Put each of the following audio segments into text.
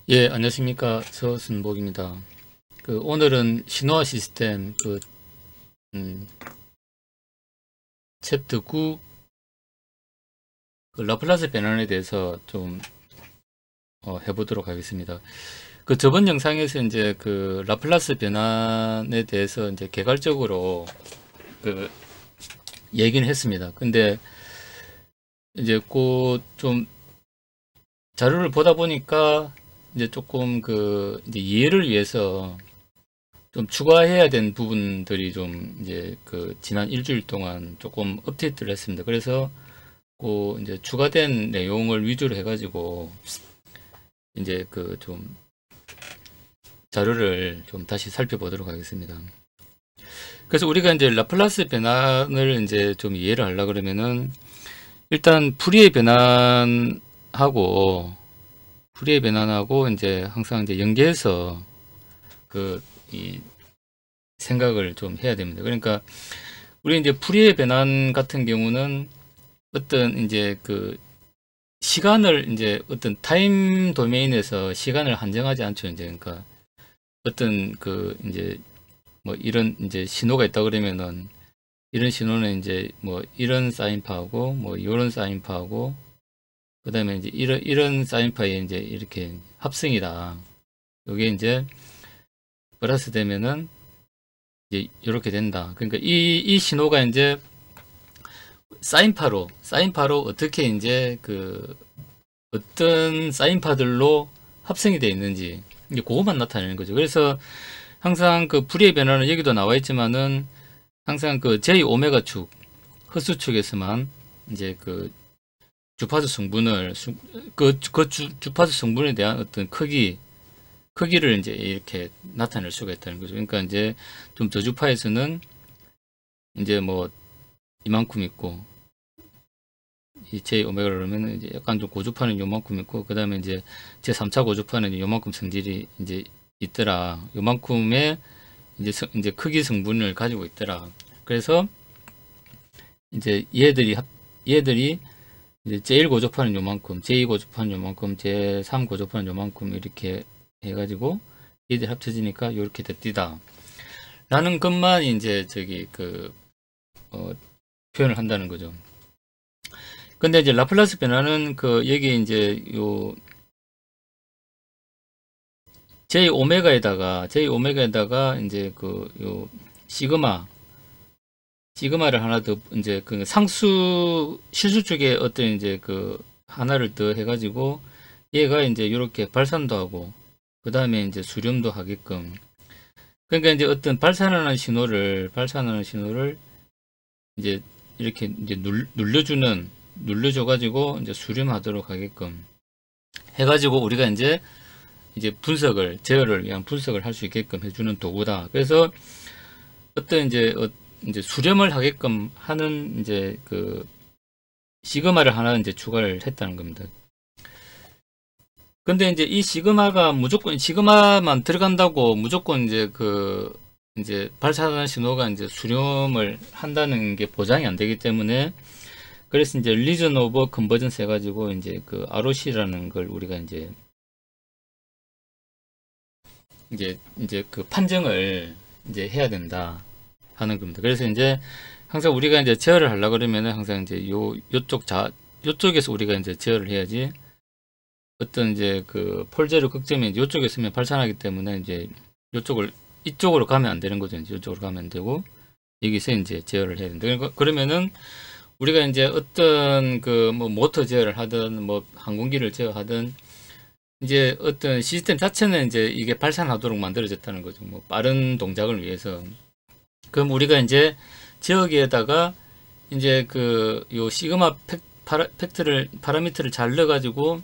예, 안녕하십니까. 서순복입니다. 오늘은 신호화 시스템, 음, 챕터 9, 라플라스 변환에 대해서 좀, 해보도록 하겠습니다. 저번 영상에서 이제 라플라스 변환에 대해서 이제 개괄적으로 그, 얘기는 했습니다. 근데 이제 좀 자료를 보다 보니까 이제 조금 이제 이해를 위해서 좀 추가해야 된 부분들이 좀 이제 지난 일주일 동안 조금 업데이트를 했습니다. 그래서 이제 추가된 내용을 위주로 해가지고 이제 좀 자료를 좀 다시 살펴보도록 하겠습니다. 그래서 우리가 이제 라플라스 변환을 이제 좀 이해를 하려 그러면은 일단 풀이의 변환하고 이제 항상 이제 연계해서 이 생각을 좀 해야 됩니다. 그러니까 우리 이제 풀이의 변환 같은 경우는 어떤 이제 시간을 이제 어떤 타임 도메인에서 시간을 한정하지 않죠. 이제 그러니까 어떤 이제 뭐 이런 이제 신호가 있다 그러면은 이런 신호는 이제 뭐 이런 사인파하고 뭐 이런 사인파하고 그다음에 이제 이런 사인파에 이제 이렇게 합성이다. 이게 이제 플러스 되면은 이제 이렇게 된다. 그러니까 이 신호가 이제 사인파로 어떻게 이제 어떤 사인파들로 합성이 되어 있는지 이제 그것만 나타내는 거죠. 그래서 항상 불의 변화는 여기도 나와 있지만은 항상 J 오메가 축 흡수축에서만 이제 주파수 성분을 주파수 성분에 대한 어떤 크기를 이제 이렇게 나타낼 수가 있다는 거죠. 그러니까 이제 좀 저주파에서는 이제 뭐 이만큼 있고 이 제 오메가를 그러면 이제 약간 좀 고주파는 요만큼 있고 그 다음에 이제 제 3차 고주파는 요만큼 성질이 이제 있더라. 요만큼의 이제 크기 성분을 가지고 있더라. 그래서 이제 얘들이 이제 제1 고주파는 요만큼, 제2 고주파는 요만큼, 제3 고주파는 요만큼 이렇게 해가지고 얘들 합쳐지니까 이렇게 됐디다. 라는 것만 이제 표현을 한다는 거죠. 근데 이제 라플라스 변화는 여기 이제 J 오메가에다가 이제 시그마를 하나 더 이제 상수 실수 쪽에 어떤 이제 하나를 더 해가지고 얘가 이제 이렇게 발산도 하고 그 다음에 이제 수렴도 하게끔 그러니까 이제 어떤 발산하는 신호를 이제 이렇게 이제 눌려줘가지고 이제 수렴하도록 하게끔 해가지고 우리가 이제 제어를 위한 분석을 할 수 있게끔 해주는 도구다. 그래서 어떤 이제 수렴을 하게끔 하는 이제 시그마를 하나 이제 추가를 했다는 겁니다. 근데 이제 이 시그마만 들어간다고 무조건 이제 발사하는 신호가 이제 수렴을 한다는 게 보장이 안 되기 때문에 그래서 이제 리전 오버 컨버전스 해가지고 이제 ROC라는 걸 우리가 이제 판정을 이제 해야 된다 하는 겁니다. 그래서 이제 항상 우리가 이제 제어를 하려 그러면은 항상 이제 요쪽에서 우리가 이제 제어를 해야지 어떤 이제 폴제로 극점이 이쪽에 있으면 발산하기 때문에 이제 이쪽으로 가면 안 되는 거죠. 이제 이쪽으로 가면 안 되고 여기서 이제 제어를 해야 된다. 그러면은 우리가 이제 어떤 뭐 모터 제어를 하든 뭐 항공기를 제어하든 이제 어떤 시스템 자체는 이제 이게 발산하도록 만들어졌다는 거죠. 뭐 빠른 동작을 위해서. 그럼 우리가 이제 제어기에다가 이제 요 시그마 파라미터를 잘 넣어가지고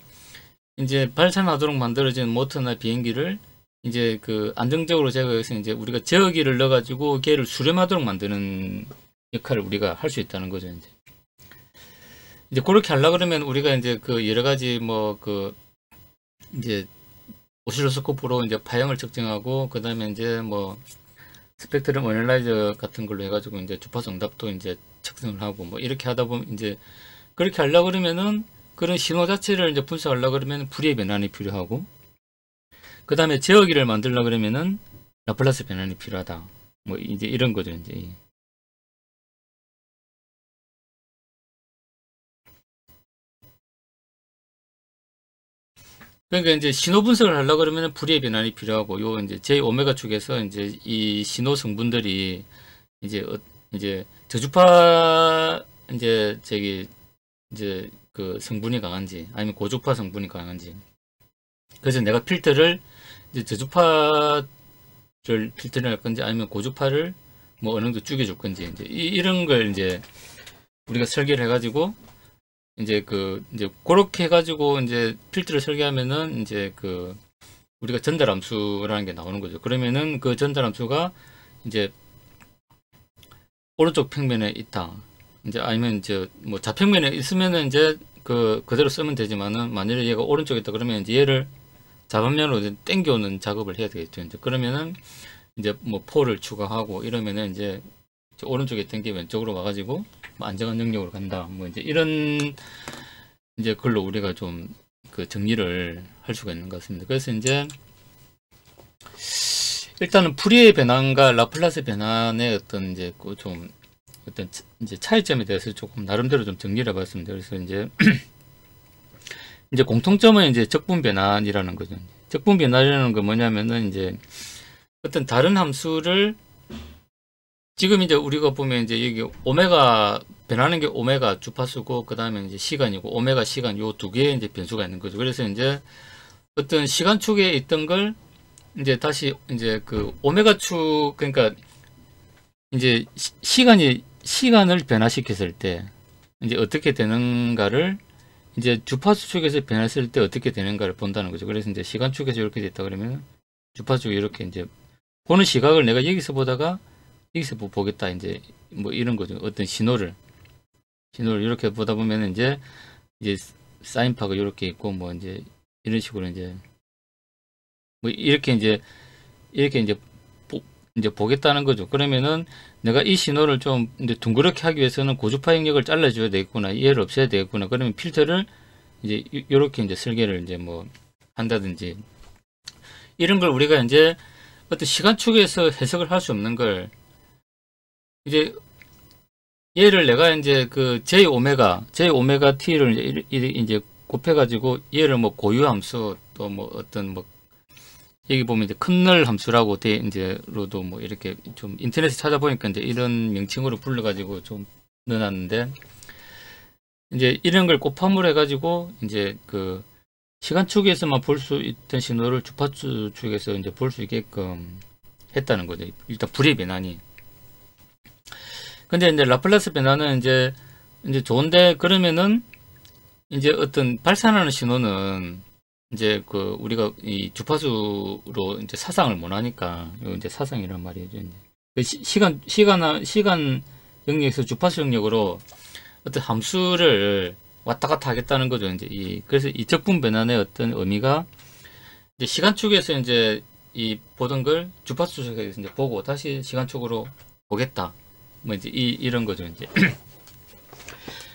이제 발산하도록 만들어진 모터나 비행기를 이제 안정적으로 제어해서 이제 우리가 제어기를 넣어가지고 걔를 수렴하도록 만드는 역할을 우리가 할 수 있다는 거죠. 이제 그렇게 하려 그러면 우리가 이제 여러 가지 뭐 이제 오실로스코프로 이제 파형을 측정하고 그 다음에 이제 뭐 스펙트럼 어널라이저 같은 걸로 해가지고 이제 주파수 응답도 이제 측정을 하고 뭐 이렇게 하다 보면 이제 그렇게 하려 그러면은 그런 신호 자체를 이제 분석하려 그러면 불의 변환이 필요하고 그 다음에 제어기를 만들려 그러면은 라플라스 변환이 필요하다. 뭐 이제 이런 거죠. 이제 그러니까 이제 신호 분석을 하려고 그러면 푸리에 변환이 필요하고, 요 이제 제 오메가 축에서 이제 이 신호 성분들이 이제 이제 저주파 이제 이제 그 성분이 강한지 아니면 고주파 성분이 강한지, 그래서 내가 필터를 이제 저주파를 필터를 할 건지 아니면 고주파를 뭐 어느 정도 죽여줄 건지, 이제 이런 걸 이제 우리가 설계를 해가지고 이제 이제 그렇게 해가지고 이제 필터를 설계하면은 이제 우리가 전달함수라는 게 나오는 거죠. 그러면은 그 전달함수가 이제 오른쪽 평면에 있다. 이제 아니면 이제 뭐 좌평면에 있으면은 이제 그대로 쓰면 되지만은, 만약에 얘가 오른쪽에 있다 그러면 이제 얘를 좌반면으로 당겨오는 작업을 해야 되겠죠. 이제 그러면은 이제 뭐 폴을 추가하고 이러면은 이제 오른쪽에 있던 게 왼쪽으로 와가지고 뭐 안정한 영역으로 간다. 뭐 이제 이런 이제 걸로 우리가 좀 정리를 할 수가 있는 것 같습니다. 그래서 이제 일단은 푸리에 변환과 라플라스 변환의 어떤 이제 좀 어떤 이제 차이점에 대해서 조금 나름대로 좀 정리를 해봤습니다. 그래서 이제 이제 공통점은 이제 적분 변환이라는 거죠. 적분 변환이라는 건 뭐냐면은 이제 어떤 다른 함수를 지금 이제 우리가 보면 이제 여기 오메가 변하는 게 오메가 주파수고, 그 다음에 이제 시간이고, 오메가 시간 요 두 개의 이제 변수가 있는 거죠. 그래서 이제 어떤 시간축에 있던 걸 이제 다시 이제 오메가 축, 그러니까 이제 시간을 변화시켰을 때 이제 어떻게 되는가를 이제 주파수 축에서 변했을 때 어떻게 되는가를 본다는 거죠. 그래서 이제 시간축에서 이렇게 됐다 그러면 주파축이 이렇게 이제 보는 시각을 내가 여기서 보다가 여기서 보겠다, 이제 뭐 이런 거죠. 어떤 신호를 이렇게 보다 보면 이제 사인파가 이렇게 있고, 뭐 이제 이런 식으로 이제 뭐 이렇게 이제 보겠다는 거죠. 그러면은 내가 이 신호를 좀 이제 둥그렇게 하기 위해서는 고주파 영역을 잘라줘야 되겠구나, 얘를 없애야 되겠구나. 그러면 필터를 이제 이렇게 이제 설계를 이제 뭐 한다든지, 이런 걸 우리가 이제 어떤 시간축에서 해석을 할 수 없는 걸 이제 얘를 내가 이제 j 오메가 t를 이제 곱해가지고 얘를 뭐 고유함수, 또 뭐 어떤 뭐 여기 보면 이제 큰널 함수라고 이제로도 뭐 이렇게 좀 인터넷에 찾아보니까 이제 이런 명칭으로 불러가지고 좀 넣어놨는데, 이제 이런 걸 곱함으로 해가지고 이제 시간축에서만 볼 수 있던 신호를 주파수 축에서 이제 볼 수 있게끔 했다는 거죠. 일단 불의 변환이. 근데 이제 라플라스 변환은 이제 좋은데, 그러면은 이제 어떤 발산하는 신호는 이제 우리가 이 주파수로 이제 사상을 못 하니까, 요 이제 사상이란 말이죠. 시간 영역에서 주파수 영역으로 어떤 함수를 왔다 갔다 하겠다는 거죠. 이제 그래서 이 적분 변환의 어떤 의미가 이제 시간축에서 이제 보던 걸 주파수 쪽에서 이제 보고 다시 시간축으로 보겠다. 뭐 이제 이런 거죠. 이제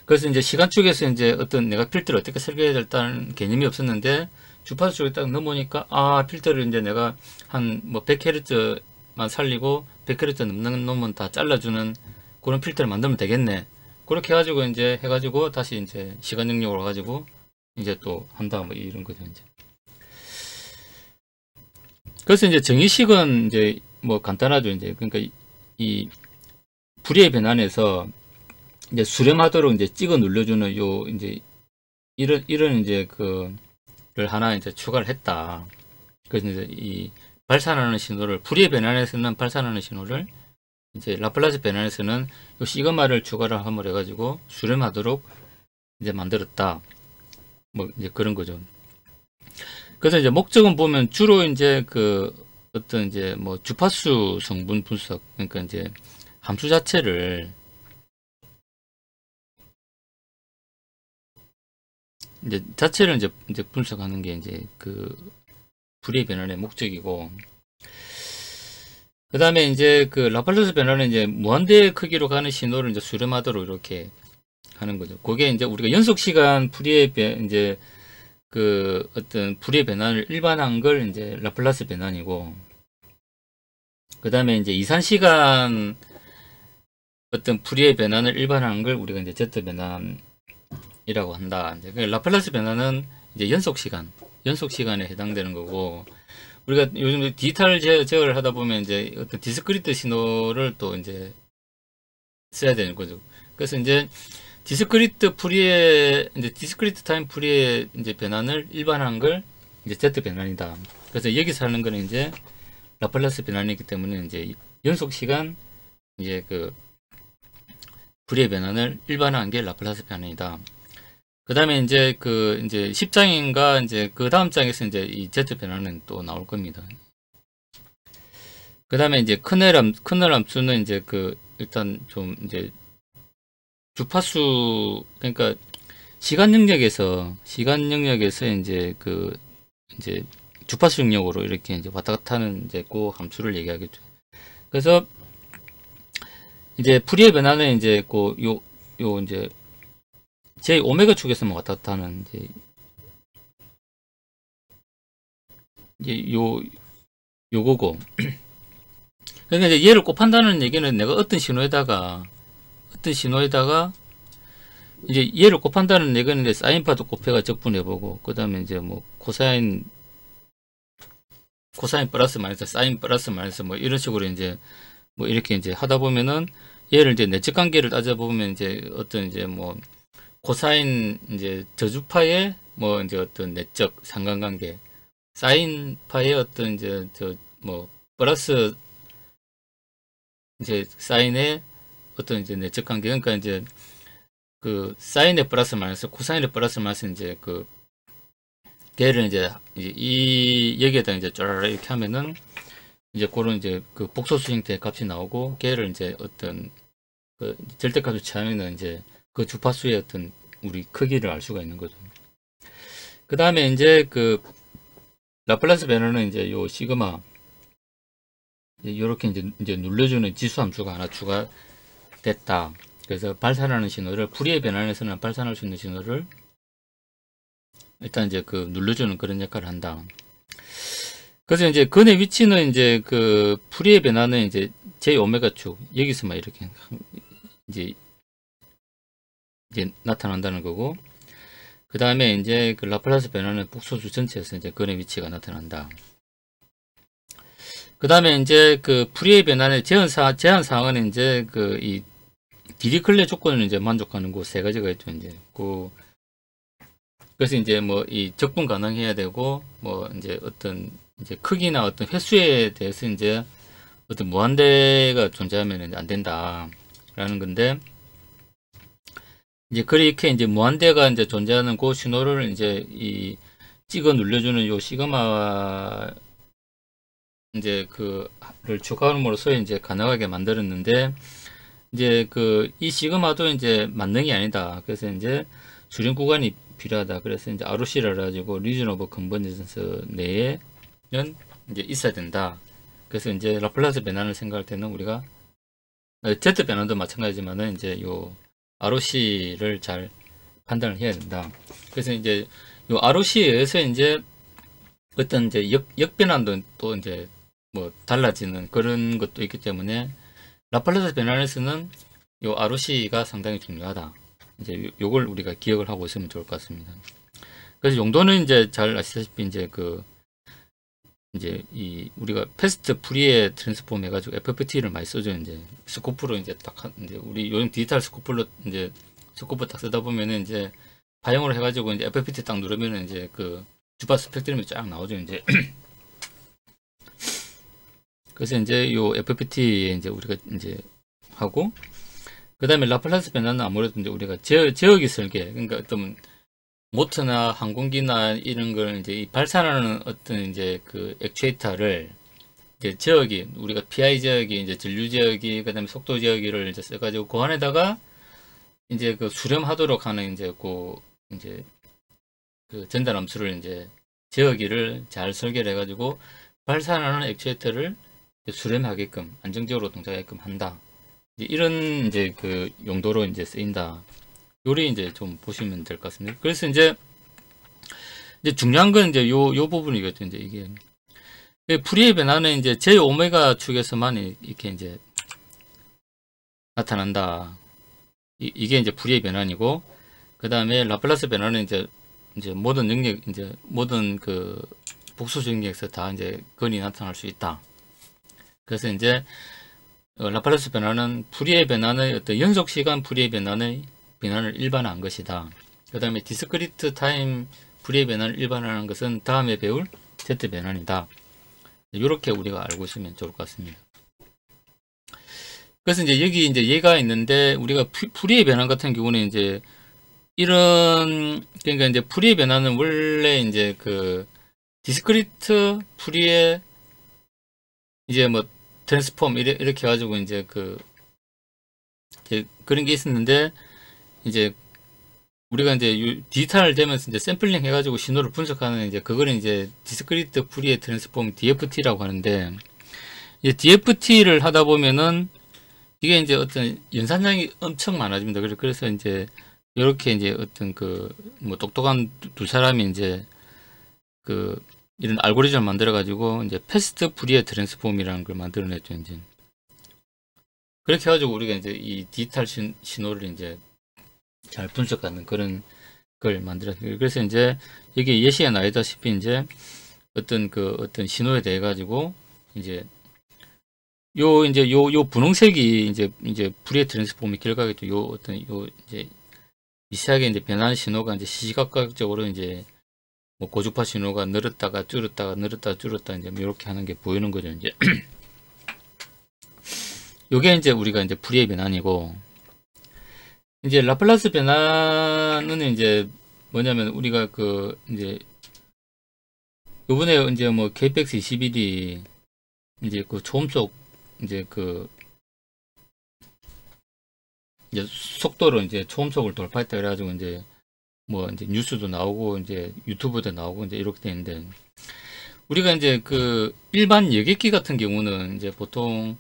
그래서 이제 시간축에서 이제 어떤 내가 필터를 어떻게 설계해야 될다는 개념이 없었는데, 주파수 쪽에 딱 넘어오니까 필터를 이제 내가 한 뭐 100Hz만 살리고 100Hz 넘는 놈은 다 잘라주는 그런 필터를 만들면 되겠네. 그렇게 해가지고 이제 다시 이제 시간 영역으로 가지고 이제 또 한다, 뭐 이런 거죠. 이제 그래서 이제 정의식은 이제 뭐 간단하죠. 이제 그러니까 이 불의 변환에서 이제 수렴하도록 이제 찍어 눌러주는 요 이제 이런 이제 를 하나 이제 추가를 했다. 그래서 이제 이 발산하는 신호를 불의 변환에서는 발산하는 신호를 이제 라플라스 변환에서는 요 시그마를 추가를 함으로 해가지고 수렴하도록 이제 만들었다. 뭐 이제 그런 거죠. 그래서 이제 목적은 보면 주로 이제 어떤 이제 뭐 주파수 성분 분석, 그러니까 이제 함수 자체를 이제 분석하는 게 이제 불의 변환의 목적이고, 그 다음에 이제 라플라스 변환은 이제 무한대 크기로 가는 신호를 이제 수렴하도록 이렇게 하는 거죠. 그게 이제 우리가 연속 시간 풀이의 이제 그 어떤 불의 변환을 일반한 걸 이제 라플라스 변환이고, 그 다음에 이제 이산시간 어떤 불의 변환을 일반한 걸 우리가 이제 Z 변환이라고 한다. 이제 그 라플라스 변환은 이제 연속 시간에 해당되는 거고, 우리가 요즘 디지털 제어를 하다 보면 이제 어떤 디스크리트 신호를 또 이제 써야 되는 거죠. 그래서 이제 디스크리트 타임 풀이의 이제 변환을 일반화한 걸 이제 Z 변환이다. 그래서 여기서 하는 거는 이제 라플라스 변환이기 때문에 이제 연속 시간 이제 그 풀이의 변환을 일반화한 게 라플라스 변환이다. 그 다음에 이제 이제 10장인가 이제 그 다음 장에서 이제 이 Z 변환은 또 나올 겁니다. 그 다음에 이제 커널 함수는 이제 일단 좀 이제 주파수, 그러니까 시간 영역에서 이제 이제 주파수 영역으로 이렇게 이제 왔다 갔다 하는 이제 그 함수를 얘기하겠죠. 그래서 이제 풀이의 변화는 이제 요 이제 제 오메가 축에서만 왔다 갔다 하는 이제 요거고. 그러니까 이제 얘를 곱한다는 얘기는 내가 어떤 신호에다가 이제 얘를 곱한다는 얘기는 이제 사인파도 곱해가 적분해보고, 그 다음에 이제 뭐 코사인 플러스 마이너스, 사인 플러스 마이너스 뭐 이런 식으로 이제 뭐 이렇게 이제 하다 보면은 얘를 이제 내적 관계를 따져보면 이제 어떤 이제 뭐 코사인 이제 저주파의 뭐 이제 어떤 내적 상관관계, 사인파의 어떤 이제 뭐 플러스 이제 사인의 어떤 이제 내적 관계, 그러니까 이제 그 사인의 플러스 마이너스, 코사인의 플러스 마이너스 이제 걔를 이제 이 여기에다 이제 쫙 이렇게 하면은 이제 그런 이제 그 복소수 형태의 값이 나오고, 걔를 이제 어떤 그 절대값을 취하면은 이제 그 주파수의 어떤 우리 크기를 알 수가 있는 거죠. 그 다음에 이제 라플라스 변화는 이제 요 시그마 이렇게 이제 눌러주는 지수 함수가 하나 추가됐다. 그래서 발산하는 신호를, 풀이의 변환에서는 발산할 수 있는 신호를 일단 이제 눌러주는 그런 역할을 한다. 그래서 이제 근의 위치는 이제 풀이의 변화는 이제 j 오메가 축 여기서만 이렇게 이제 나타난다는 거고, 그 다음에 이제 라플라스 변화는 복소수 전체에서 이제 근의 위치가 나타난다. 그 다음에 이제 풀이의 변환의 제한 사항은 이제 이 디리클레 조건을 이제 만족하는 그 세 가지가 있죠. 이제 그래서 이제 뭐 이 적분 가능해야 되고, 뭐 이제 어떤 이제 크기나 어떤 횟수에 대해서 이제 어떤 무한대가 존재하면 안 된다라는 건데, 이제 그렇게 이제 무한대가 이제 존재하는 그 신호를 이제 이 찍어 눌러주는 요 시그마 이제 를 추가함으로써 이제 가능하게 만들었는데, 이제 이 시그마도 이제 만능이 아니다. 그래서 이제 수렴 구간이 필요하다. 그래서 이제 ROC라 가지고 리전 오브 컨버전스 내에는 이제 있어야 된다. 그래서 이제 라플라스 변환을 생각할 때는 우리가 Z 변환도 마찬가지지만은 이제 요 ROC를 잘 판단을 해야 된다. 그래서 이제 요 ROC에 의해서 이제 어떤 이제 역변환도 또 이제 뭐 달라지는 그런 것도 있기 때문에 라플라스 변환에서는 요 ROC가 상당히 중요하다. 이제 요걸 우리가 기억을 하고 있으면 좋을 것 같습니다. 그래서 용도는 이제 잘 아시다시피 이제 이제 우리가 패스트 프리에 트랜스폼 해가지고 FFT를 많이 써줘. 이제 스코프로 이제 이제 우리 요즘 디지털 스코프로 이제 스코프 딱 쓰다 보면은 이제 파형으로 해가지고 이제 FFT 딱 누르면은 이제 주파 스펙트럼이 쫙 나오죠. 이제 그래서 이제 요 FPT에 이제 우리가 이제 하고, 그 다음에 라플라스 변화는 아무래도 이제 우리가 제어기 설계, 그러니까 어떤 모터나 항공기나 이런 걸 이제 발산하는 어떤 이제 액추에이터를 이제 제어기, 우리가 PI 제어기, 이제 전류 제어기, 그 다음에 속도 제어기를 이제 써가지고 그 안에다가 이제 수렴하도록 하는 이제 이제 전달 함수를 이제 제어기를 잘 설계를 해가지고 발산하는 액추에이터를 수렴하게끔 안정적으로 동작하게끔 한다. 이런 이제 용도로 이제 쓰인다. 요리 이제 좀 보시면 될 것 같습니다. 그래서 이제 이제 중요한 건 이제 요 부분이거든요. 이제 이게 풀이의 변화는 이제 제 오메가 축에서만 이렇게 이제 나타난다. 이게 이제 풀이의 변환이고, 그 다음에 라플라스 변화는 이제 모든 영역, 이제 모든 그 복수 영역에서 다 이제 건이 나타날 수 있다. 그래서 이제 라플라스 변화는 풀이의 변환의 어떤 연속 시간 풀이의 변환을 일반화한 것이다. 그 다음에 디스크리트 타임 풀이의 변환을 일반화하는 것은 다음에 배울 Z 변환이다. 이렇게 우리가 알고 있으면 좋을 것 같습니다. 그래서 이제 여기 이제 얘가 있는데, 우리가 풀이의 변환 같은 경우는 이제 그러니까 이제 풀이의 변환은 원래 이제 그 디스크리트 풀이의 이제 뭐 트랜스폼 이렇게 해가지고 이제 그런 게 있었는데, 이제 우리가 이제 디지털 되면서 이제 샘플링 해가지고 신호를 분석하는 이제 그거는 이제 디스크리트 풀이의 트랜스폼 DFT라고 하는데, 이제 DFT를 하다 보면은 이게 이제 어떤 연산량이 엄청 많아집니다. 그래서 이제 이렇게 이제 어떤 뭐 똑똑한 두 사람이 이제 이런 알고리즘을 만들어 가지고 이제 패스트 풀이의 트랜스폼이라는 걸 만들어냈죠. 이제 그렇게 해가지고 우리가 이제 이 디지털 신호를 이제 잘 분석하는 그런 걸 만들었어요. 그래서 이제 여기 예시에 나있다시피 이제 어떤 신호에 대해 가지고 이제 요 분홍색이 이제 풀이의 트랜스폼의 결과겠죠. 이제 미세하게 이제 변하는 신호가 이제 시시각각적으로 이제 뭐 고주파 신호가 늘었다가 줄었다 이제 이렇게 하는 게 보이는 거죠. 이제 요게 이제 우리가 이제 풀이의 변환이고, 이제 라플라스 변환은 이제 뭐냐면 우리가 이제 요번에 이제 뭐 KPX 21이 이제 초음속 이제 이제 속도로 이제 초음속을 돌파했다 그래가지고 이제 뭐 이제 뉴스도 나오고 이제 유튜브도 나오고 이제 이렇게 되는데, 우리가 이제 일반 여객기 같은 경우는 이제 보통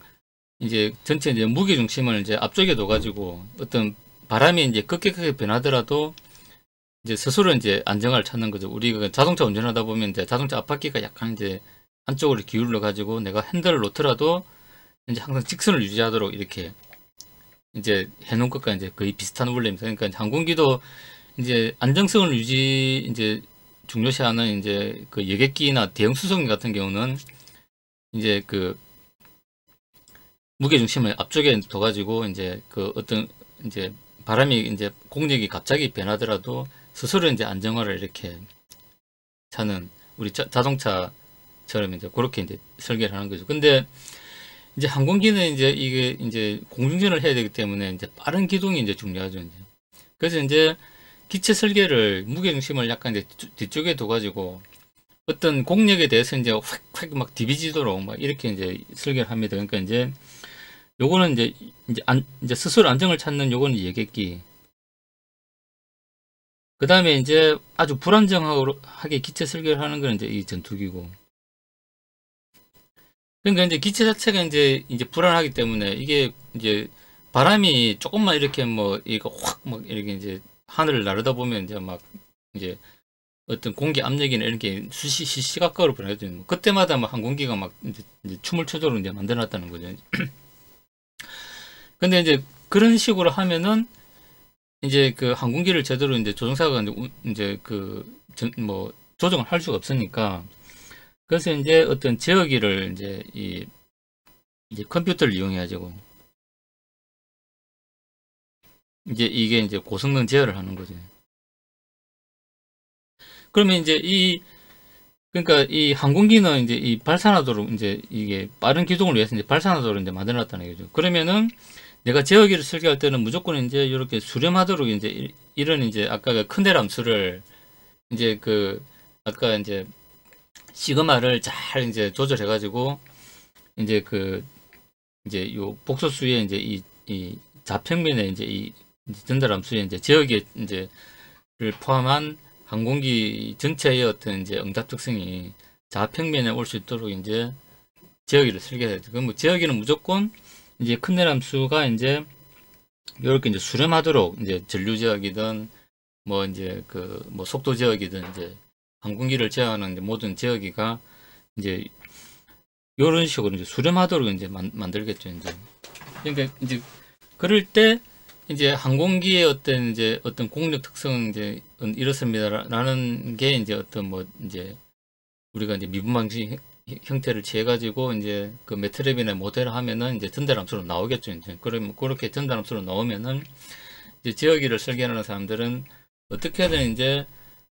이제 전체 이제 무게 중심을 이제 앞쪽에 둬가지고 어떤 바람이 이제 급격하게 변하더라도 이제 스스로 이제 안정을 찾는 거죠. 우리가 자동차 운전하다 보면 이제 자동차 앞바퀴가 약간 이제 한쪽으로 기울여 가지고 내가 핸들을 놓더라도 이제 항상 직선을 유지하도록 이렇게 이제 해놓은 것과 이제 거의 비슷한 원리입니다. 그러니까 항공기도 이제 안정성을 이제 중요시하는 이제 여객기나 대형 수송기 같은 경우는 이제 무게 중심을 앞쪽에 둬가지고 이제 어떤 이제 바람이 이제 공력이 갑자기 변하더라도 스스로 이제 안정화를 이렇게 하는 우리 자동차처럼 이제 그렇게 이제 설계를 하는 거죠. 근데 이제 항공기는 이제 이게 이제 공중전을 해야 되기 때문에 이제 빠른 기동이 이제 중요하죠. 이제. 그래서 이제 기체 설계를 무게 중심을 약간 이제 뒤쪽에 둬가지고 어떤 공력에 대해서 이제 확 막 디비지도록 막 이렇게 이제 설계를 합니다. 그러니까 이제 요거는 이제 스스로 안정을 찾는 요거는 여객기. 그 다음에 이제 아주 불안정하게 기체 설계를 하는 건 이제 이 전투기고. 그러니까 이제 기체 자체가 이제 불안하기 때문에 이게 이제 바람이 조금만 이렇게 뭐 이거 확 막 이렇게 이제 하늘을 나르다 보면 이제 막 이제 어떤 공기 압력이나 이런 게 시시각각으로 변해지는 그때마다 막 항공기가 막 이제 춤을 추도록 이제 만들어놨다는 거죠. 근데 이제 그런 식으로 하면은 이제 항공기를 제대로 이제 조종사가 이제 뭐 조정을 할 수가 없으니까, 그래서 이제 어떤 제어기를 이제 이제 컴퓨터를 이용해가지고 이제 이게 이제 고성능 제어를 하는 거죠. 그러면 이제 그러니까 이 항공기는 이제 이 발산하도록 이제 이게 빠른 기동을 위해서 이제 발산하도록 이제 만들어놨다는 거죠. 그러면은 내가 제어기를 설계할 때는 무조건 이제 이렇게 수렴하도록 이제 이런 이제 아까 큰델 함수를 이제 아까 이제 시그마를 잘 이제 조절해 가지고 이제 이제 요 복소수의 이제 이 좌평면에 이제 이 전달 함수에 이제 제어기 이제를 포함한 항공기 전체의 어떤 이제 응답 특성이 좌평면에 올 수 있도록 이제 제어기를 설계해야 돼요. 그럼 뭐 제어기는 무조건 이제 큰델 함수가 이제 이렇게 이제 수렴하도록 이제 전류 제어기든 뭐 이제 뭐 속도 제어기든 이제 항공기를 제어하는 이제 모든 제어기가 이제 이런 식으로 이제 수렴하도록 이제 만들겠죠. 이제 그러니까 이제 그럴 때 이제 항공기의 어떤 이제 어떤 공력 특성은 이제 이렇습니다라는 게 이제 어떤 뭐 이제 우리가 이제 미분 방식 형태를 취해 가지고 이제 그 매트랩이나 모델을 하면은 이제 전달함수로 나오겠죠. 이제 그러면 그렇게 전달함수로 나오면은 이제 지역기를 설계하는 사람들은 어떻게든 이제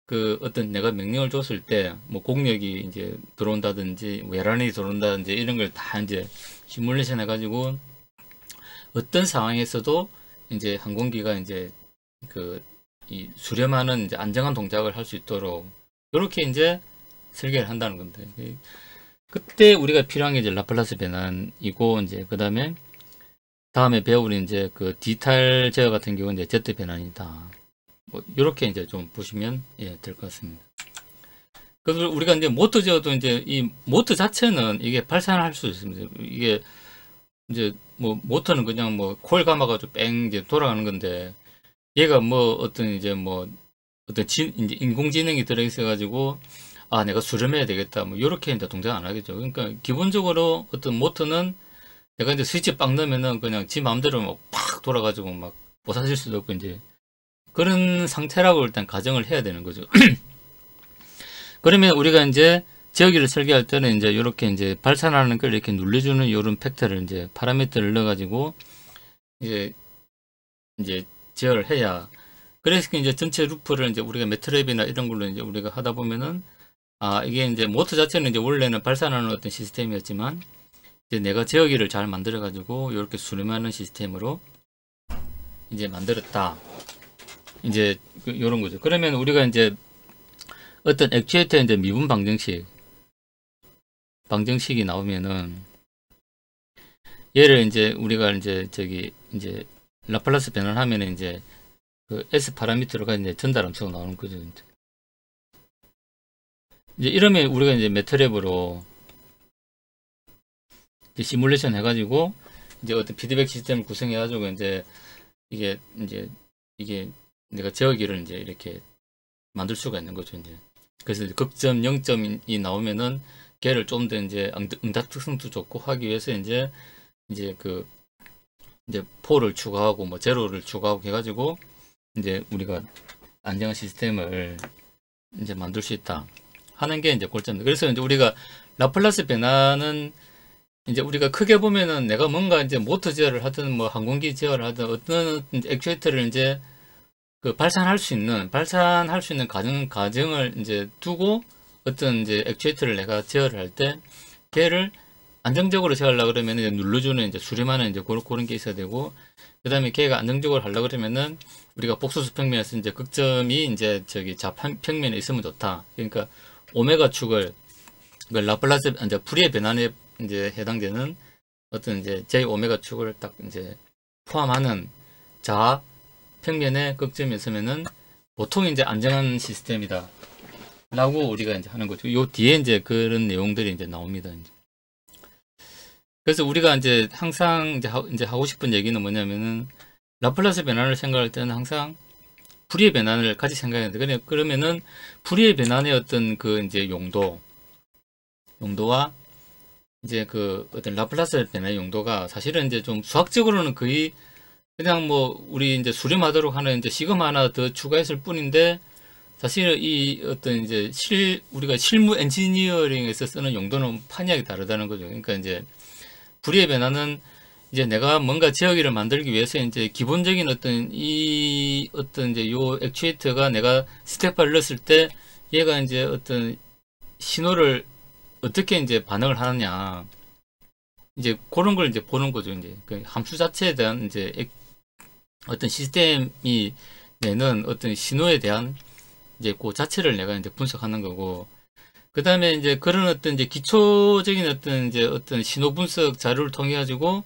그 어떤 내가 명령을 줬을 때 뭐 공력이 이제 들어온다든지 외란이 들어온다든지 이런 걸 다 이제 시뮬레이션 해가지고 어떤 상황에서도 이제 항공기가 이제 그 이 수렴하는 이제 안정한 동작을 할 수 있도록 이렇게 이제 설계를 한다는 건데 그때 우리가 필요한 게 이제 라플라스 변환이고 이제 그 다음에 배울 이제 그 디탈 제어 같은 경우는 이제 제트 변환이다. 뭐 이렇게 이제 좀 보시면 될 것 같습니다. 그래서 우리가 이제 모터 제어도 이제 이 모터 자체는 이게 발산할 수 있습니다. 이게 이제 뭐 모터는 그냥 뭐 코일 감아가지고 뺑 이제 돌아가는 건데 얘가 뭐 어떤 이제 뭐 어떤 이제 인공지능이 들어있어 가지고 아 내가 수렴해야 되겠다 뭐 이렇게 이제 동작 안 하겠죠. 그러니까 기본적으로 어떤 모터는 내가 이제 스위치 빡 넣으면은 그냥 지 마음대로 막 팍 돌아가지고 막 부사질 수도 없고 이제 그런 상태라고 일단 가정을 해야 되는 거죠. 그러면 우리가 이제 지역기를 설계할 때는 이제 이렇게 이제 발산하는 걸 이렇게 눌러주는 이런 팩터를 이제 파라미터를 넣어가지고 이제 제어를 해야 그래서 이제 전체 루프를 이제 우리가 매트랩이나 이런 걸로 이제 우리가 하다 보면은 아 이게 이제 모터 자체는 이제 원래는 발산하는 어떤 시스템이었지만 이제 내가 제어기를 잘 만들어 가지고 이렇게 수렴하는 시스템으로 이제 만들었다. 이제 이런 거죠. 그러면 우리가 이제 어떤 액추에이터의 이제 미분 방정식이 나오면은 얘를 이제 우리가 이제 저기 이제 라플라스 변환하면은 이제 그 S 파라미터가 이제 전달함수가 나오는 거죠. 이제 이러면 우리가 이제 매트랩으로 이제 시뮬레이션 해가지고 이제 어떤 피드백 시스템을 구성해가지고 이제 이게 내가 제어기를 이제 이렇게 만들 수가 있는 거죠. 이제 그래서 이제 극점 0점이 나오면은 걔를 좀 더 이제 응답 특성도 좋고 하기 위해서 이제 그 이제 4를 추가하고 뭐 제로를 추가하고 해가지고 이제 우리가 안정한 시스템을 이제 만들 수 있다 하는 게 이제 골자입니다. 그래서 이제 우리가 라플라스 변화는 이제 우리가 크게 보면은 내가 뭔가 이제 모터 제어를 하든 뭐 항공기 제어를 하든 어떤 액추에이터를 이제 그 발산할 수 있는 가정을 이제 두고 어떤 이제 액추에이터를 내가 제어를 할 때 걔를 안정적으로 제어하려고 그러면 이제 눌러주는 이제 수렴하는 이제 그런 게 있어야 되고 그 다음에 걔가 안정적으로 하려고 그러면은 우리가 복소수 평면에서 이제 극점이 이제 저기 좌평면에 있으면 좋다. 그러니까 오메가 축을 그 라플라스 이제 풀이의 변환에 이제 해당되는 어떤 이제 제 오메가 축을 딱 이제 포함하는 평면에 극점이 있으면은 보통 이제 안정한 시스템이다. 라고 우리가 이제 하는 거죠. 요 뒤에 이제 그런 내용들이 이제 나옵니다. 이제. 그래서 우리가 이제 항상 이제 하고 싶은 얘기는 뭐냐면은 라플라스 변환을 생각할 때는 항상 풀이의 변환을 같이 생각해야 돼. 그러면은 풀이의 변환의 어떤 그 이제 용도와 이제 그 어떤 라플라스 변환의 용도가 사실은 이제 좀 수학적으로는 거의 그냥 뭐 우리 이제 수렴하도록 하는 이제 시그마 하나 더 추가했을 뿐인데 사실 이 어떤 이제 우리가 실무 엔지니어링에서 쓰는 용도는 판이하게 다르다는 거죠. 그러니까 이제 불의의 변화는 이제 내가 뭔가 제어기를 만들기 위해서 이제 기본적인 어떤 이제 요 액추에이터가 내가 스텝바를 넣었을 때 얘가 이제 어떤 신호를 어떻게 이제 반응을 하느냐 이제 그런 걸 이제 보는 거죠. 이제 그 함수 자체에 대한 이제 어떤 시스템이 내는 어떤 신호에 대한 이제 그 자체를 내가 이제 분석하는 거고, 그 다음에 이제 그런 어떤 이제 기초적인 어떤 신호 분석 자료를 통해 가지고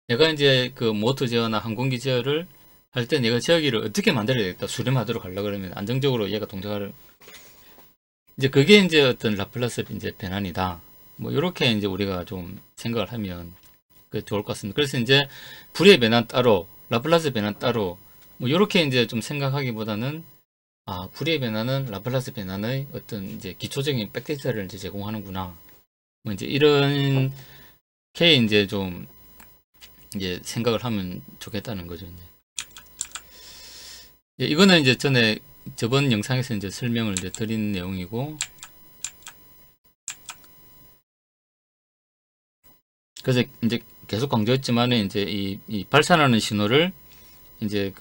내가 이제 그 모터 제어나 항공기 제어를 할 때 내가 제어기를 어떻게 만들어야 되겠다. 수렴하도록 하려고 그러면 안정적으로 얘가 동작을 이제 그게 이제 어떤 라플라스 이제 변환이다. 뭐 이렇게 이제 우리가 좀 생각을 하면 그 좋을 것 같습니다. 그래서 이제 불의 변환 따로, 라플라스 변환 따로 뭐 이렇게 이제 좀 생각하기보다는 불의 변화는 라플라스 변화의 어떤 이제 기초적인 백데이터를 이제 제공하는구나. 뭐 이제 이런 게 이제 좀 이제 생각을 하면 좋겠다는 거죠. 이거는 이제 전에 저번 영상에서 이제 설명을 이제 드린 내용이고, 그래서 이제 계속 강조했지만 이제 이 발산하는 신호를 이제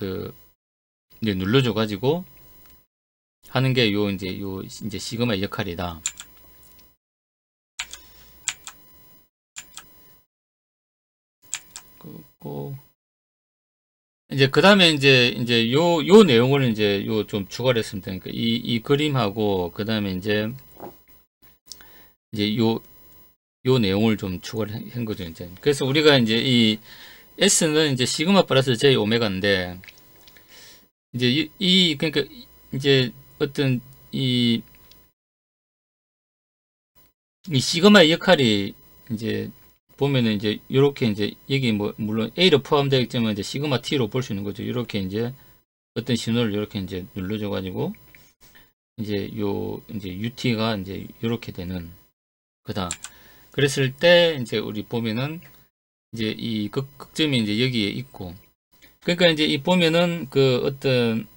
이제 눌러줘 가지고 하는 게 이제 시그마의 역할이다. 그리고 이제 그 다음에 이제 요 내용을 이제 좀 추가를 했으면 되니까 이 그림하고 그 다음에 이제 요 내용을 좀 추가를 한 거죠. 이제 그래서 우리가 이제 이 S는 이제 시그마 플러스 J 오메가인데, 이제 그러니까 이제 어떤 이 시그마의 역할이 이제 보면은 이제 요렇게 이제 여기 뭐 물론 A로 포함되어 있지만 이제 시그마 T로 볼 수 있는 거죠. 이렇게 이제 어떤 신호를 이렇게 이제 눌러줘 가지고 이제 이제 UT가 이제 이렇게 되는 거다. 그랬을 때 이제 우리 보면은 이제 이 극점이 이제 여기에 있고, 그러니까 이제 이 보면은 그 어떤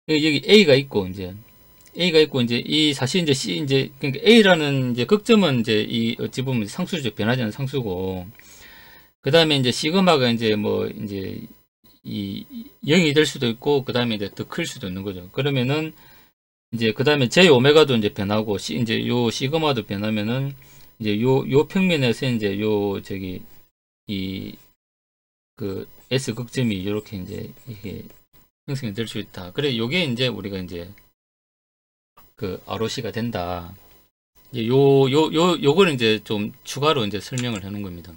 여기 A가 있고 이제 이 사실 이제 C 이제 그러니까 A라는 이제 극점은 이제 이 어찌 보면 상수죠. 변하지 않는 상수고, 그 다음에 이제 시그마가 이제 뭐 이제 이 0이 될 수도 있고, 그 다음에 이제 더 클 수도 있는 거죠. 그러면은 이제 그 다음에 J 오메가도 이제 변하고 이제 요 시그마도 변하면은 이제 요 평면에서 이제 S 극점이 이렇게 이제 이게 형성이 될 수 있다. 그래 요게 이제 우리가 이제 ROC가 된다. 요거는 이제 좀 추가로 이제 설명을 하는 겁니다.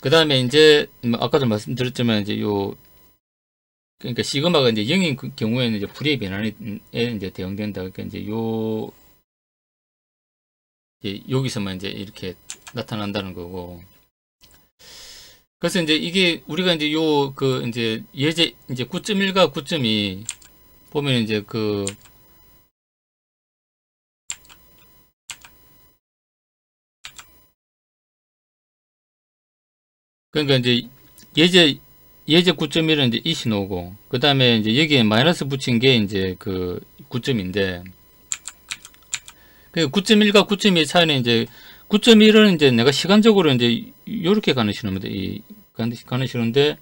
그 다음에 이제 아까도 말씀드렸지만 이제 그러니까 시그마가 이제 0인 경우에는 이제 불의 변환에 이제 대응된다. 그러니까 이제 여기서만 이제 이렇게 나타난다는 거고. 그래서 이제 이게 우리가 이제 이제 예제 이제 9.1과 9.2 보면 이제 그러니까 이제 예제 9.1은 이제 이 신호고, 그 다음에 이제 여기에 마이너스 붙인 게 이제 9.인데, 그 9.1과 9.2의 차이는 이제 9.1은 이제 내가 시간적으로 이제 요렇게 가는 신호입니다. 가는 신호인데,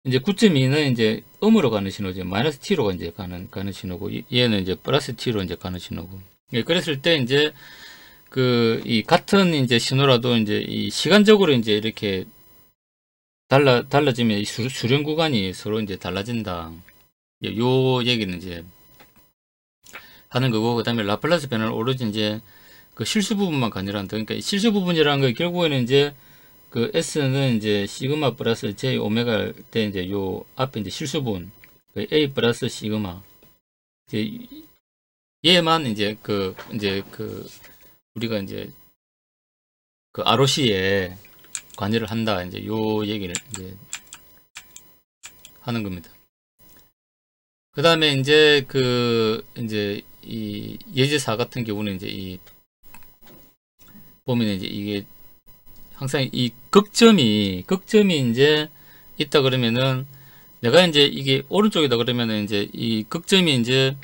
이제 9.2는 이제 음으로 가는 신호죠. 마이너스 t로 이제 가는 신호고, 얘는 이제 플러스 t로 이제 가는 신호고. 예, 그랬을 때 이제 이 같은 이제 신호라도 이제 이 시간적으로 이제 이렇게 달라지면 이 수렴 구간이 서로 이제 달라진다. 요 얘기는 이제 하는 거고, 그 다음에 라플라스 변화를 오로지 이제 실수 부분만 관여한다. 그러니까 실수 부분이라는 거 결국에는 이제 S는 이제 시그마 플러스 J 오메가 때 이제 요 앞에 이제 실수 부분, A 플러스 시그마. 이제 얘만 이제 우리가 이제 ROC에 관여를 한다. 이제 요 얘기를 이제 하는 겁니다. 그 다음에 이제 이제 이 예제사 같은 경우는 이제 보면 이제 이게 항상 이 극점이 이제 있다 그러면은 내가 이제 이게 오른쪽이다 그러면은 이제 이 극점이 이제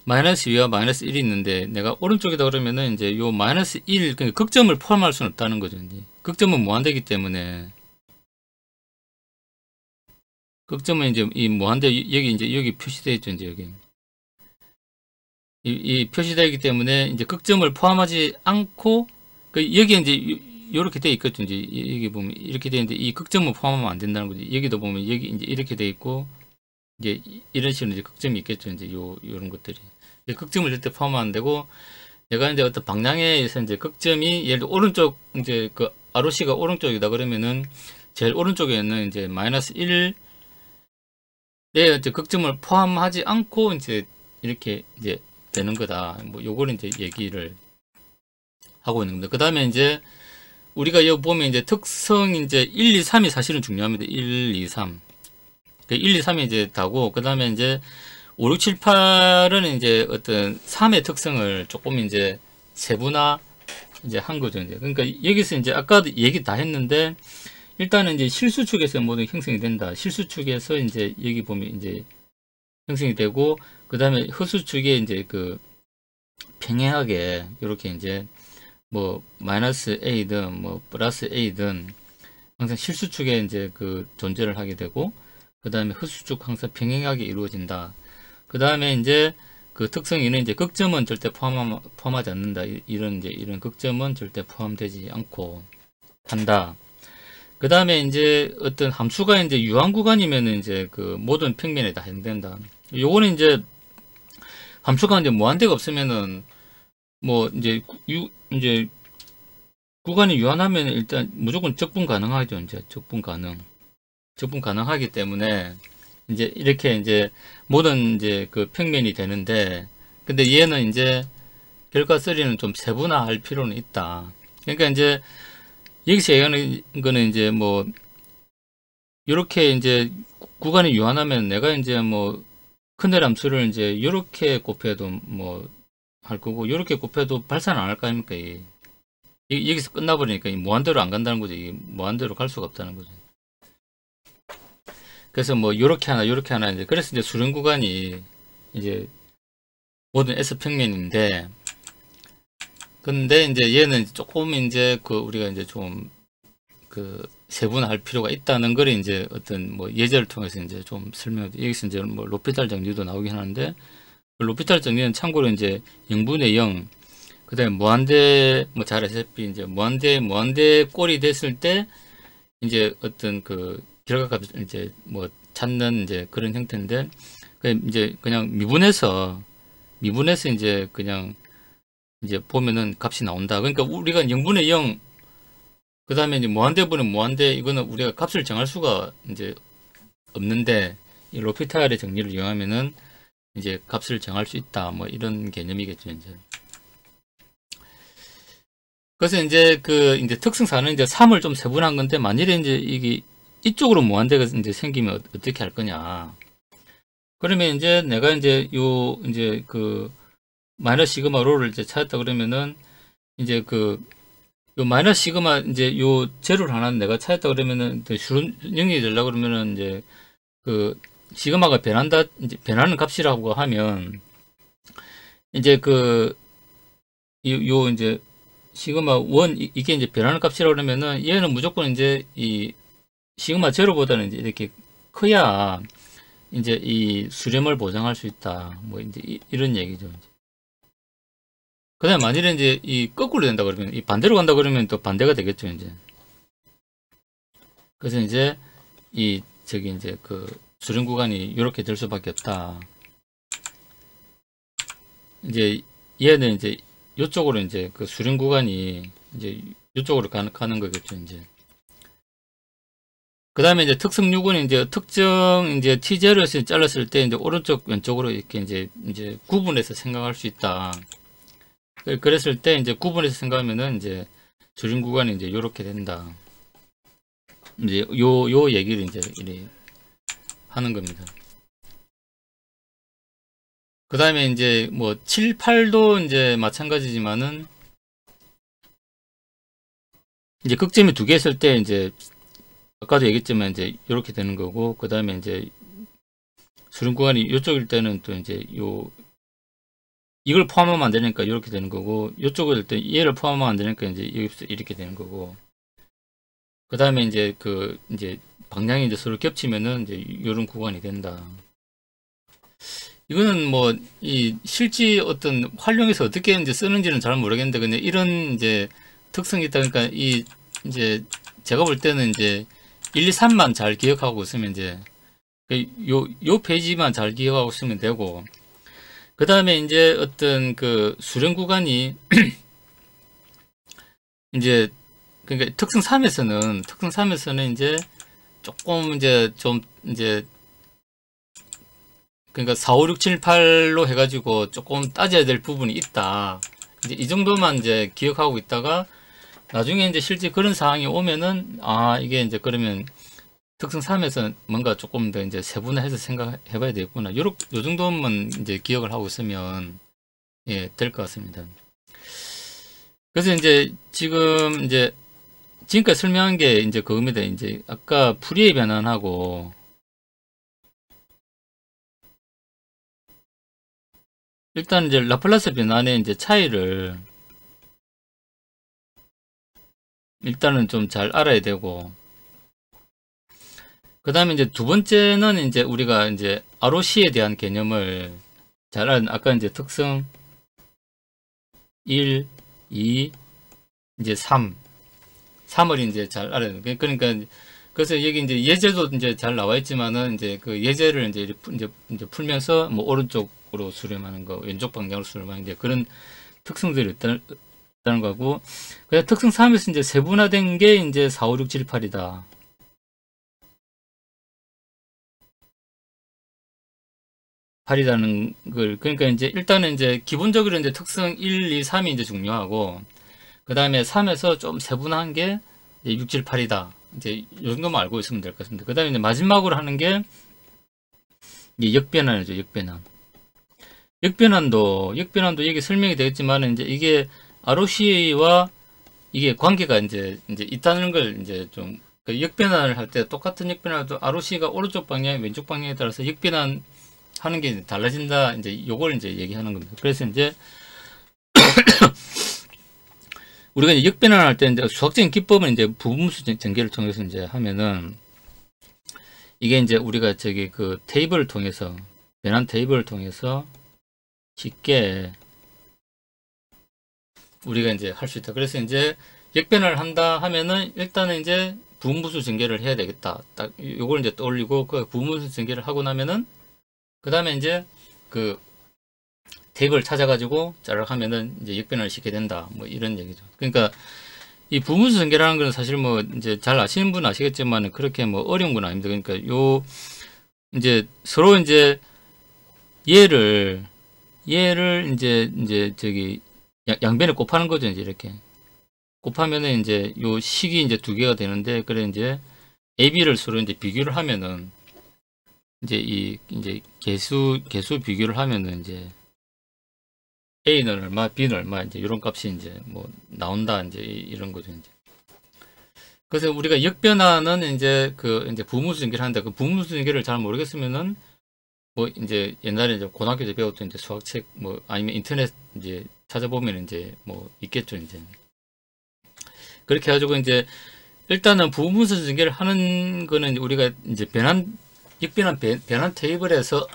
마이너스 2와 마이너스 1이 있는데, 내가 오른쪽이다 그러면은 이제 요 마이너스 1, 그러니까 극점을 포함할 수는 없다는 거죠. 이제 극점은 무한대이기 때문에, 극점은 이제 이 무한대 여기 표시되어 있죠. 이제 여기 이 표시되어 있기 때문에 이제 극점을 포함하지 않고, 여기 이제 요렇게 되어 있거든요. 이제 여기 보면 이렇게 되어 있는데 이 극점을 포함하면 안 된다는 거죠. 여기도 보면 여기 이제 이렇게 되어 있고, 이제 이런 식으로 이제 극점이 있겠죠. 이제 요런 것들이 극점을 절대 포함하면 안 되고, 내가 이제 어떤 방향에 의해서 이제 극점이 예를 들어 오른쪽 이제 ROC가 오른쪽이다 그러면은 제일 오른쪽에 있는 이제 마이너스 1에 이제 극점을 포함하지 않고 이제 이렇게 이제 되는 거다. 뭐 요거는 이제 얘기를 하고 있는 겁니다. 그 다음에 이제 우리가 여기 보면 이제 특성 이제 1, 2, 3이 사실은 중요합니다. 1, 2, 3. 1, 2, 3이 이제 다고, 그 다음에 이제 5, 6, 7, 8은 이제 어떤 3의 특성을 조금 이제 세분화 이제 한 거죠. 이제. 그러니까 여기서 이제 아까도 얘기 다 했는데, 일단은 이제 실수축에서 모든 형성이 된다. 실수축에서 이제 여기 보면 이제 형성이 되고, 그 다음에 허수축에 이제 그 평행하게 이렇게 이제 뭐 마이너스 A든 뭐 플러스 A든 항상 실수축에 이제 그 존재를 하게 되고, 그 다음에 허수축 항상 평행하게 이루어진다. 그 다음에 이제 그 특성에는 이제 극점은 절대 포함하지 않는다. 이런 극점은 절대 포함되지 않고 한다. 그 다음에 이제 어떤 함수가 이제 유한 구간이면은 이제 그 모든 평면에 다 해당된다. 요거는 이제 함수가 이제 무한대가 없으면은 뭐 이제 구간이 유한하면 일단 무조건 적분 가능하죠. 이제 적분 가능하기 때문에 이제 이렇게 이제 모든 이제 그 평면이 되는데, 근데 얘는 이제 결과 처리는 좀 세분화할 필요는 있다. 그러니까 이제 여기서 얘기하는 거는 이제 뭐 이렇게 이제 구간이 유한하면 내가 이제 뭐 큰일 함수를 이제 이렇게 곱해도 뭐 할 거고, 이렇게 곱해도 발산을 안 할 거 아닙니까? 여기서 끝나버리니까 무한대로 안 간다는 거죠. 무한대로 갈 수가 없다는 거죠. 그래서 뭐 이렇게 하나 이제 그래서 이제 수렴 구간이 이제 모든 S 평면인데, 근데 이제 얘는 조금 이제 그 우리가 이제 좀 그 세분화할 필요가 있다는 걸 이제 어떤 뭐 예제를 통해서 이제 좀 여기서 이제 뭐 로피탈 정리도 나오긴 하는데, 로피탈 정리는 참고로 이제 0분의 0, 그 다음에 무한대, 뭐 잘 아시다시피 이제 무한대 꼴이 됐을 때 이제 어떤 그 결과값을 이제 뭐 찾는 이제 그런 형태인데, 이제 그냥 미분해서 이제 그냥 이제 보면은 값이 나온다. 그러니까 우리가 0분의 0, 그 다음에 이제 무한대분의 무한대, 이거는 우리가 값을 정할 수가 이제 없는데, 이 로피탈의 정리를 이용하면은 이제 값을 정할 수 있다. 뭐 이런 개념이겠죠, 이제. 그래서 이제 그 이제 특성4는 이제 3을 좀 세분한 건데, 만일에 이제 이게 이쪽으로 무한대가 이제 생기면 어떻게 할 거냐. 그러면 이제 내가 이제 이제 그 마이너스 시그마 로를 이제 찾았다 그러면은, 이제 요 마이너스 시그마 이제 요 제로를 하나 내가 찾았다 그러면은, 영역이 되려고 그러면은 이제 그 시그마가 이제 변하는 값이라고 하면, 이제 이제 시그마 1 이게 이제 변하는 값이라고 그러면은, 얘는 무조건 이제 이 시그마 제로보다는 이제 이렇게 커야 이제 이 수렴을 보장할 수 있다. 뭐 이제 이런 얘기죠. 그 다음에 만일에 이제 이 거꾸로 된다 그러면, 이 반대로 간다 그러면 또 반대가 되겠죠, 이제. 그래서 이제 이제 그 수렴 구간이 이렇게 될 수밖에 없다. 이제 얘는 이제 이쪽으로 이제 그 수렴 구간이 이제 이쪽으로 가는 거겠죠, 이제. 그 다음에 이제 특성 6은 이제 특정 이제 T0에서 잘랐을 때 이제 오른쪽 왼쪽으로 이렇게 이제 구분해서 생각할 수 있다. 그랬을 때 이제 구분해서 생각하면은 이제 수렴 구간이 이제 이렇게 된다. 이제 요 얘기를 이제 이렇게 하는 겁니다. 그 다음에 이제 뭐 7, 8도 이제 마찬가지지만은, 이제 극점이 두 개 있을 때 이제 아까도 얘기했지만 이제 이렇게 되는 거고, 그 다음에 이제 수렴 구간이 이쪽일 때는 또 이제 이걸 포함하면 안 되니까 이렇게 되는 거고, 이쪽일 때 얘를 포함하면 안 되니까 이제 여기서 이렇게 되는 거고, 그 다음에 이제 이제 방향이 이제 서로 겹치면은 이제 이런 구간이 된다. 이거는 뭐 이 실제 어떤 활용해서 어떻게 이제 쓰는지는 잘 모르겠는데, 근데 이런 이제 특성이 있다. 그러니까 이제 제가 볼 때는 이제 1, 2, 3만 잘 기억하고 있으면 이제 요 페이지만 잘 기억하고 있으면 되고, 그 다음에 이제 어떤 그 수렴 구간이 이제 그러니까 특성 3에서는 이제 조금 이제 좀 이제 그러니까 4, 5, 6, 7, 8로 해가지고 조금 따져야 될 부분이 있다. 이제 이 정도만 이제 기억하고 있다가, 나중에 이제 실제 그런 상황이 오면은, 아, 이게 이제 그러면 특성 3에서 뭔가 조금 더 이제 세분화해서 생각해 봐야 되겠구나. 요 정도만 이제 기억을 하고 있으면, 예, 될 것 같습니다. 그래서 이제 지금 이제 지금까지 설명한 게 이제 그겁니다. 이제 아까 풀이의 변환하고 일단 이제 라플라스 변환의 이제 차이를 일단은 좀 잘 알아야 되고, 그 다음에 이제 두 번째는 이제 우리가 이제 ROC에 대한 개념을 잘 아는, 아까 이제 특성 1, 2, 이제 3을 이제 잘 알아야 돼요. 그러니까 그래서 여기 이제 예제도 이제 잘 나와 있지만은 이제 그 예제를 이제 풀면서 뭐 오른쪽으로 수렴하는 거, 왼쪽 방향으로 수렴하는 게 그런 특성들이 있다는 거고, 그냥 특성 3에서 이제 세분화된 게 이제 4, 5, 6, 7, 8이다. 8이라는 걸, 그러니까 이제 일단은 이제 기본적으로 이제 특성 1, 2, 3이 이제 중요하고, 그 다음에 3에서 좀 세분화한 게 6, 7, 8이다. 이제 이 정도만 알고 있으면 될 것 같습니다. 그 다음에 이제 마지막으로 하는 게 이제 역변환이죠. 역변환도 여기 설명이 되겠지만 이제 이게 ROC와 이게 관계가 이제 있다는 걸 이제 좀 그 역변환을 할 때 똑같은 역변환도 ROC가 오른쪽 방향, 왼쪽 방향에 따라서 역변환 하는 게 달라진다. 이제 요걸 이제 얘기하는 겁니다. 그래서 이제 우리가 이제 역변환을 할 때 이제 수학적인 기법은 이제 부분수 전개를 통해서 이제 하면은 이게 이제 우리가 저기 그 테이블을 통해서 변환 테이블을 통해서 쉽게 우리가 이제 할 수 있다. 그래서 이제 역변을 한다 하면은 일단은 이제 부분수 전개를 해야 되겠다. 딱 요걸 이제 떠올리고 그 부분수 전개를 하고 나면은 그 다음에 이제 그 테이블을 찾아가지고 짜르 하면은 이제 역변을 시키게 된다. 뭐 이런 얘기죠. 그러니까 이 부분수 전개라는 건 사실 뭐 이제 잘 아시는 분은 아시겠지만 그렇게 뭐 어려운 건 아닙니다. 그러니까 요 이제 서로 이제 얘를 이제 저기 양변에 곱하는 거죠. 이제 이렇게 곱하면은 이제 요 식이 이제 두 개가 되는데, 그래 이제 AB를 서로 이제 비교를 하면은 이제 이제 개수 비교를 하면은 이제 A는 얼마, B는 얼마, 이제 이런 값이 이제 뭐 나온다. 이제 이런 거죠. 이제. 그래서 우리가 역변화는 이제 그 이제 부분수 전개를 하는데 그 부분수 전개를 잘 모르겠으면은 뭐 이제 옛날에 이제 고등학교 때 배웠던 이제 수학책 뭐 아니면 인터넷 이제 찾아보면 이제 뭐 있겠죠. 이제 그렇게 해가지고 이제 일단은 부분수 전개를 하는 거는 우리가 이제 변환 테이블에서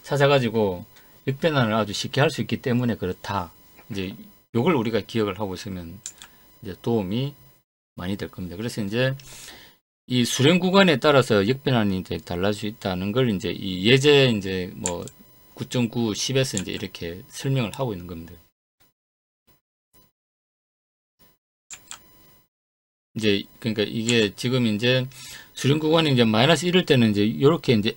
찾아가지고 역변환을 아주 쉽게 할 수 있기 때문에 그렇다. 이제 요걸 우리가 기억을 하고 있으면 이제 도움이 많이 될 겁니다. 그래서 이제 이 수렴 구간에 따라서 역변환이 이제 달라질 수 있다는 걸 이제 이 예제 이제 뭐 9.9, 10에서 이제 이렇게 설명을 하고 있는 겁니다. 이제 그러니까 이게 지금 이제 수렴 구간이 이제 마이너스 1일 때는 이제 이렇게 이제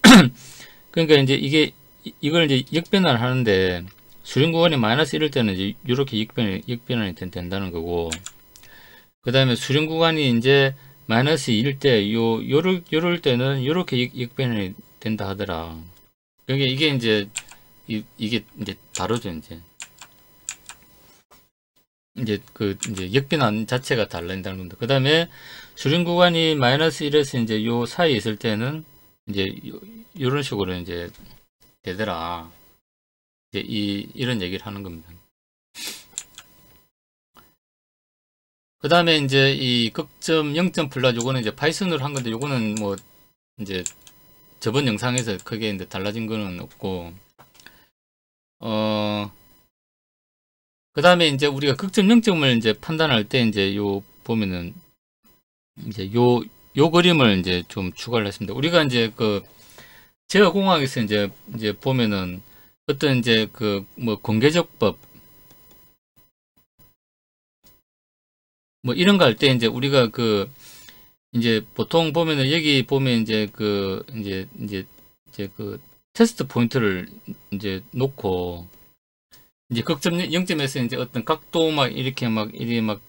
그러니까 이제 이걸 이제 역변환을 하는데 수렴 구간이 마이너스 1일 때는 이제 이렇게 역변환이 된다는 거고, 그 다음에 수렴 구간이 이제 마이너스 2일 때 요럴 때는 이렇게 역변환이 된다 하더라. 그러니까 이게 이제 이게 이제 다르죠. 이제 역변환 자체가 달라진다는 겁니다. 그 다음에 수렴 구간이 마이너스 1에서 이제 요 사이에 있을 때는 이제 요런 식으로 이제 되더라. 이제 이런 얘기를 하는 겁니다. 그 다음에 이제 이 극점 0점 플러스 요거는 이제 파이썬으로 한 건데 요거는 뭐 이제 저번 영상에서 크게 이제 달라진 거는 없고, 그 다음에 이제 우리가 극점 0점을 이제 판단할 때 이제 요 보면은 이제 요 그림을 이제 좀 추가를 했습니다. 우리가 이제 그 제어공학에서 이제 보면은 어떤 이제 그 뭐 공개적법 뭐 이런 거 할 때 이제 우리가 그 이제 보통 보면은 여기 보면 이제 그 이제 그 테스트 포인트를 이제 놓고 이제 극점 0점에서 이제 어떤 각도 막 이렇게 막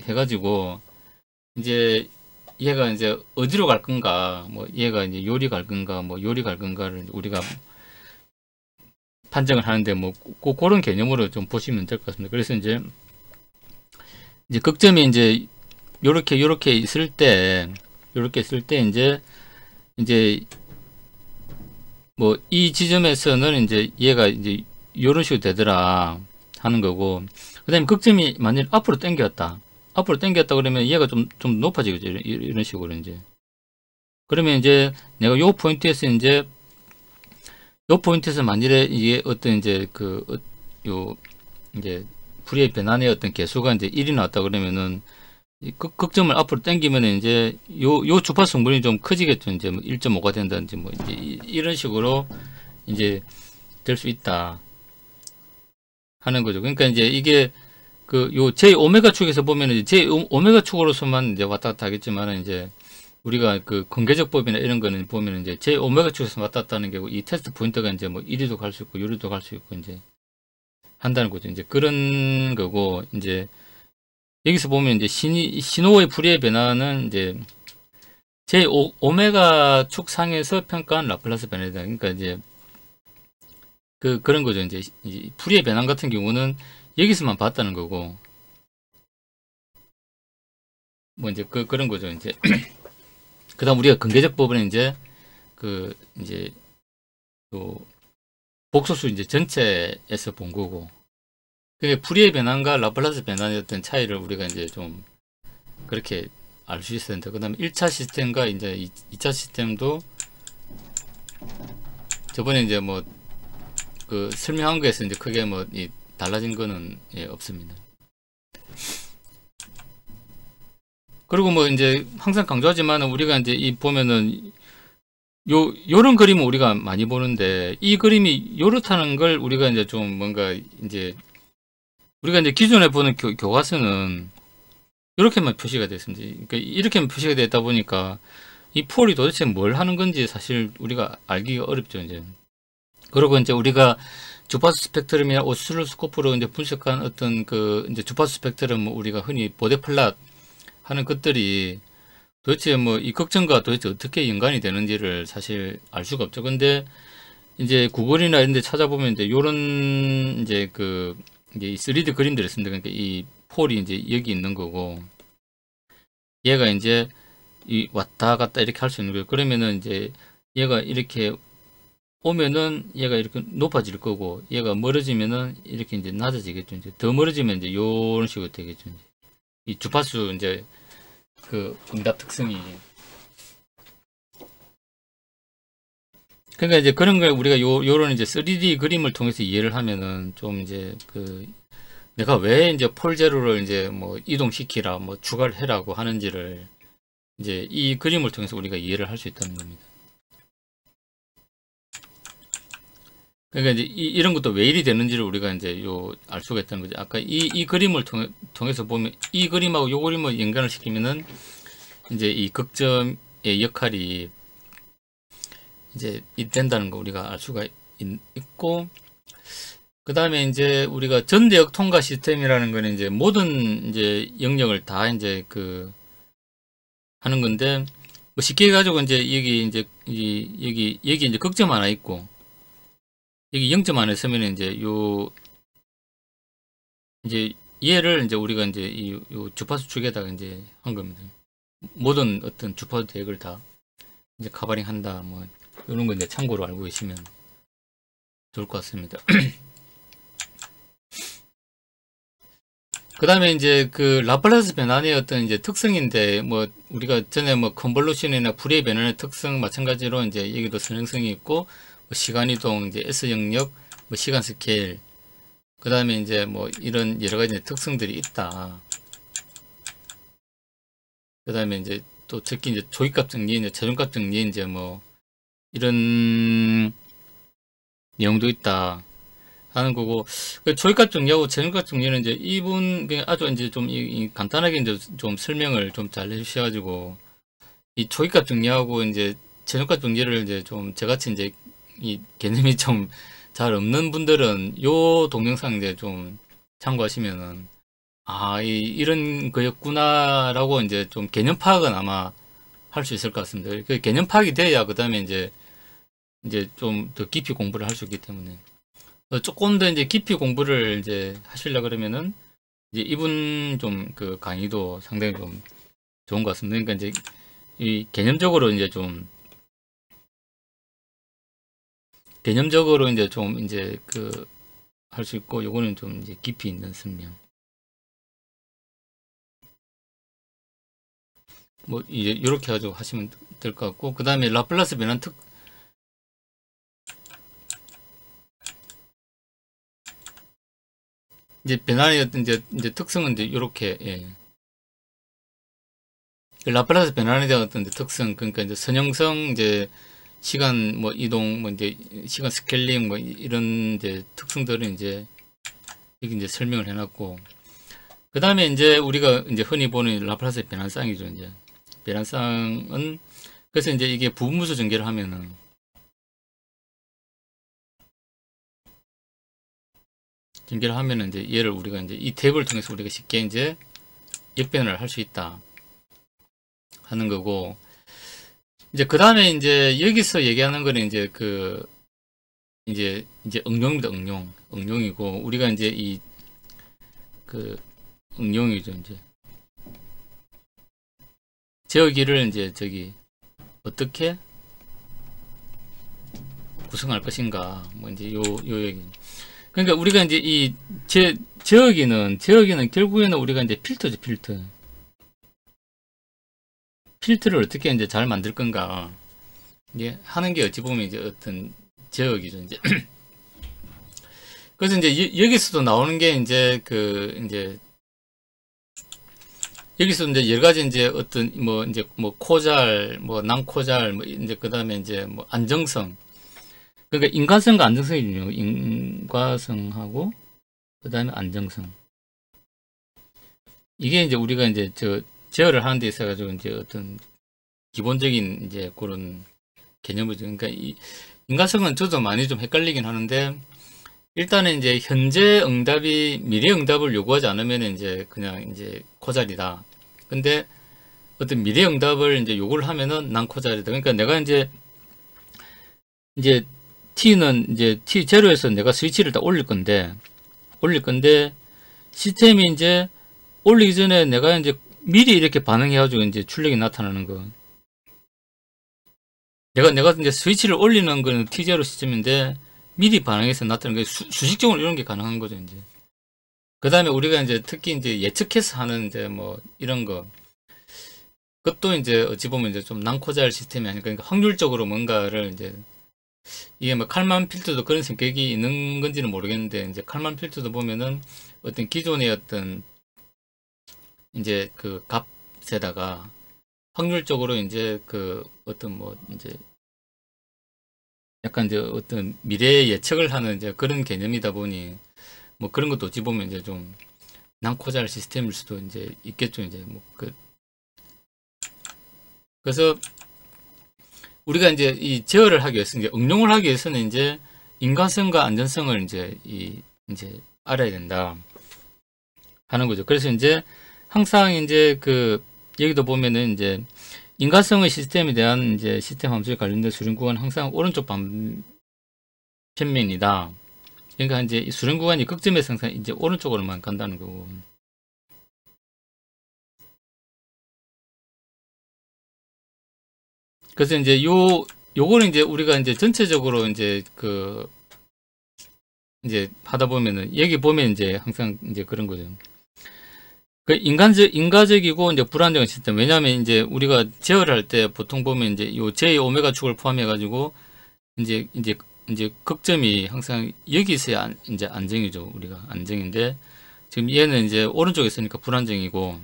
해가지고 이제 얘가 이제 어디로 갈 건가, 뭐 얘가 이제 요리 갈 건가, 뭐 요리 갈 건가를 우리가 판정을 하는데 뭐 그런 개념으로 좀 보시면 될 것 같습니다. 그래서 이제 극점이 이제 요렇게 있을 때 이제 뭐 이 지점에서는 이제 얘가 이제 요런 식으로 되더라 하는 거고, 그 다음에 극점이 만약 앞으로 당겼다 그러면 얘가 좀 높아지겠죠. 이런 식으로 이제. 그러면 이제 내가 요 포인트에서 만일에 이게 어떤 이제 요 이제 불의 변환의 어떤 개수가 이제 1이 나왔다 그러면은 극점을 앞으로 당기면 이제 요 주파수 성분이 좀 커지겠죠. 이제 뭐 1.5가 된다든지 뭐 이제 이런 식으로 이제 될 수 있다 하는 거죠. 그러니까 이제 이게 요 제 오메가 축에서 보면은 제 오메가 축으로서만 이제 왔다 갔다 하겠지만 이제 우리가 근계적 법이나 이런 거는 보면 이제 제 오메가 축에서 왔다 갔다 하는 게고 이 테스트 포인트가 이제 뭐 1위도 갈 수 있고 요리도 갈 수 있고 이제 한다는 거죠. 이제 그런 거고, 이제 여기서 보면 이제 신호의 불의 변화는 이제 제 오메가 축 상에서 평가한 라플라스 변화다. 그러니까 이제 그런 거죠. 이제 불의 변환 같은 경우는 여기서만 봤다는 거고, 뭐 이제 그런 거죠. 이제 그다음 우리가 근계적 법은 이제 이제 요 복소수 이제 전체에서 본 거고, 그게 불의 변환과 라플라스 변환의 어떤 차이를 우리가 이제 좀 그렇게 알 수 있어야 된다. 그 다음에 1차 시스템과 이제 2차 시스템도 저번에 이제 뭐 설명한 거에서 이제 크게 뭐 달라진 거는 없습니다. 그리고 뭐 이제 항상 강조하지만 우리가 이제 보면은 요런 그림은 우리가 많이 보는데, 이 그림이 요렇다는 걸 우리가 이제 좀 뭔가 이제 우리가 이제 기존에 보는 교과서는 이렇게만 표시가 됐습니다. 그러니까 이렇게만 표시가 됐다 보니까 이 폴이 도대체 뭘 하는 건지 사실 우리가 알기가 어렵죠. 이제 그리고 이제 우리가 주파수 스펙트럼이나 오실로스코프로 이제 분석한 어떤 이제 주파수 스펙트럼, 우리가 흔히 보데 플랫 하는 것들이 도대체 뭐 이 극점과 도대체 어떻게 연관이 되는지를 사실 알 수가 없죠. 근데 이제 구글이나 이런 데 찾아보면 이제 요런 이제 이제 3D 그림들이 있습니다. 그러니까 이 폴이 이제 여기 있는 거고, 얘가 이제 왔다 갔다 이렇게 할 수 있는 거예요. 그러면은 이제 얘가 이렇게 오면은 얘가 이렇게 높아질 거고, 얘가 멀어지면은 이렇게 이제 낮아지겠죠. 이제 더 멀어지면 이제 요런 식으로 되겠죠. 이제 이 주파수 이제 응답 특성이. 그러니까 이제 그런 걸 우리가 요런 이제 3D 그림을 통해서 이해를 하면은 좀 이제 내가 왜 이제 폴제로를 이제 뭐 이동시키라, 뭐 추가를 해라고 하는지를 이제 이 그림을 통해서 우리가 이해를 할 수 있다는 겁니다. 그러니까 이제 이런 것도 왜 일이 되는지를 우리가 이제 알 수가 있다는 거죠. 아까 이 그림을 통해서 보면, 이 그림하고 요 그림을 연관을 시키면은 이제 이 극점의 역할이 이제 된다는 거 우리가 알 수가 있고, 그 다음에 이제 우리가 전대역 통과 시스템이라는 거는 이제 모든 이제 영역을 다 이제 하는 건데, 뭐 쉽게 가지고 이제 여기 이제 극점 하나 있고, 여기 0점 안에 서면 이제 이제 얘를 이제 우리가 이제 요 주파수 축에다가 이제 한 겁니다. 모든 어떤 주파수 대역을 다 이제 커버링 한다, 뭐 이런 거 이제 참고로 알고 계시면 좋을 것 같습니다. 그 다음에 이제 라플라스 변환의 어떤 이제 특성인데, 뭐 우리가 전에 뭐 컨볼루션이나 불의 변환의 특성 마찬가지로 이제 여기도 선행성이 있고, 뭐 시간 이동, 이제 S 영역, 뭐 시간 스케일, 그 다음에 이제 뭐 이런 여러 가지 특성들이 있다. 그 다음에 이제 또 특히 이제 조기값 정리, 이제 최종값 정리, 이제 뭐 이런 내용도 있다 하는 거고, 조기값 정리하고 최종값 정리는 이제 이분 아주 이제 좀 간단하게 이제 좀 설명을 좀 잘 해주셔가지고, 이 조기값 정리하고 이제 최종값 정리를 이제 좀 저같이 이제 이 개념이 좀 잘 없는 분들은 요 동영상 이제 좀 참고하시면은 이런 거였구나라고 이제 좀 개념 파악은 아마 할 수 있을 것 같습니다. 그 개념 파악이 돼야 그 다음에 이제 좀 더 깊이 공부를 할 수 있기 때문에 조금 더 이제 깊이 공부를 이제 하시려 그러면은 이제 이분 좀 그 강의도 상당히 좀 좋은 것 같습니다. 그러니까 이제 이 개념적으로 이제 좀 그 할 수 있고, 요거는 좀 이제 깊이 있는 설명. 뭐 이제 이렇게 가지고 하시면 될 것 같고, 그 다음에 라플라스 변환 이제 변환의 어떤 이제 특성은 이제 이렇게, 예. 그 라플라스 변환에 대한 어떤 특성, 그러니까 이제 선형성, 이제 시간 뭐 이동, 뭐 이제 시간 스케일링 뭐 이런 이제 특성들은 이제 여기 이제 설명을 해놨고, 그 다음에 이제 우리가 이제 흔히 보는 라플라스 변환쌍이죠. 이제 변환쌍은 그래서 이제 이게 부분무수 전개를 하면은 이제 얘를 우리가 이제 이 탭을 통해서 우리가 쉽게 이제 역변을 할 수 있다 하는 거고, 이제 그 다음에 이제 여기서 얘기하는 거는 이제 이제 응용입니다. 응용이고, 우리가 이제 그 응용이죠. 이제 제어기를 이제 어떻게 구성할 것인가, 뭐 이제 요 얘기. 그러니까 우리가 이제 제어기는 결국에는 우리가 이제 필터죠. 필터를 어떻게 이제 잘 만들 건가, 이제 하는 게 어찌 보면 이제 어떤 제어기죠. 이제 그래서 이제 여기서도 나오는 게 이제 여기서 이제 여러 가지 이제 어떤 뭐 이제 뭐 코잘, 뭐 난코잘, 뭐 이제 그 다음에 이제 뭐 안정성. 그러니까 인과성과 안정성이 중요해요. 인과성하고 그 다음에 안정성. 이게 이제 우리가 이제 제어를 하는 데 있어 가지고 이제 어떤 기본적인 이제 그런 개념이죠. 그러니까 이 인과성은 저도 많이 좀 헷갈리긴 하는데, 일단은 이제 현재 응답이 미래 응답을 요구하지 않으면 이제 그냥 이제 코자리다. 근데 어떤 미래 응답을 이제 요구를 하면은 난코자리다. 그러니까 내가 이제 T는 이제 T0에서 내가 스위치를 다 올릴 건데 시스템이 이제 올리기 전에 내가 이제 미리 이렇게 반응해가지고 이제 출력이 나타나는 거. 내가 이제 스위치를 올리는 거는 T0 시스템인데 미리 반응해서 나타나는 게 수식적으로 이런 게 가능한 거죠, 이제. 그 다음에 우리가 이제 특히 이제 예측해서 하는 이제 뭐 이런 거. 그것도 이제 어찌 보면 이제 좀 난코자일 시스템이 아닐까. 그러니까 확률적으로 뭔가를 이제 이게 뭐 칼만 필터도 그런 성격이 있는 건지는 모르겠는데, 이제 칼만 필터도 보면은 어떤 기존의 어떤 이제 그 값에다가 확률적으로 이제 어떤 뭐 이제 약간 이제 어떤 미래 예측을 하는 이제 그런 개념이다 보니 뭐 그런 것도 어찌 보면 이제 좀 난코잘 시스템일 수도 이제 있겠죠. 이제 뭐 그래서 우리가 이제 이 제어를 하기 위해서 이제 응용을 하기 위해서는 이제 인과성과 안전성을 이제 이제 알아야 된다 하는 거죠. 그래서 이제 항상 이제 여기도 보면은 이제 인과성의 시스템에 대한 이제 시스템 함수에 관련된 수렴 구간은 항상 오른쪽 편면이다. 그러니까 이제 이 수렴 구간이 극점에서 항상 이제 오른쪽으로만 간다는 거고. 그래서 이제 요거는 이제 우리가 이제 전체적으로 이제 이제 하다 보면은 여기 보면 이제 항상 이제 그런 거죠. 인과적이고 이제 불안정한 시스템. 왜냐하면 이제 우리가 제어를 할 때 보통 보면 이제 요 J 오메가 축을 포함해 가지고 이제 극점이 항상 여기 있어야 이제 안정이죠. 우리가 안정인데 지금 얘는 이제 오른쪽에 있으니까 불안정이고,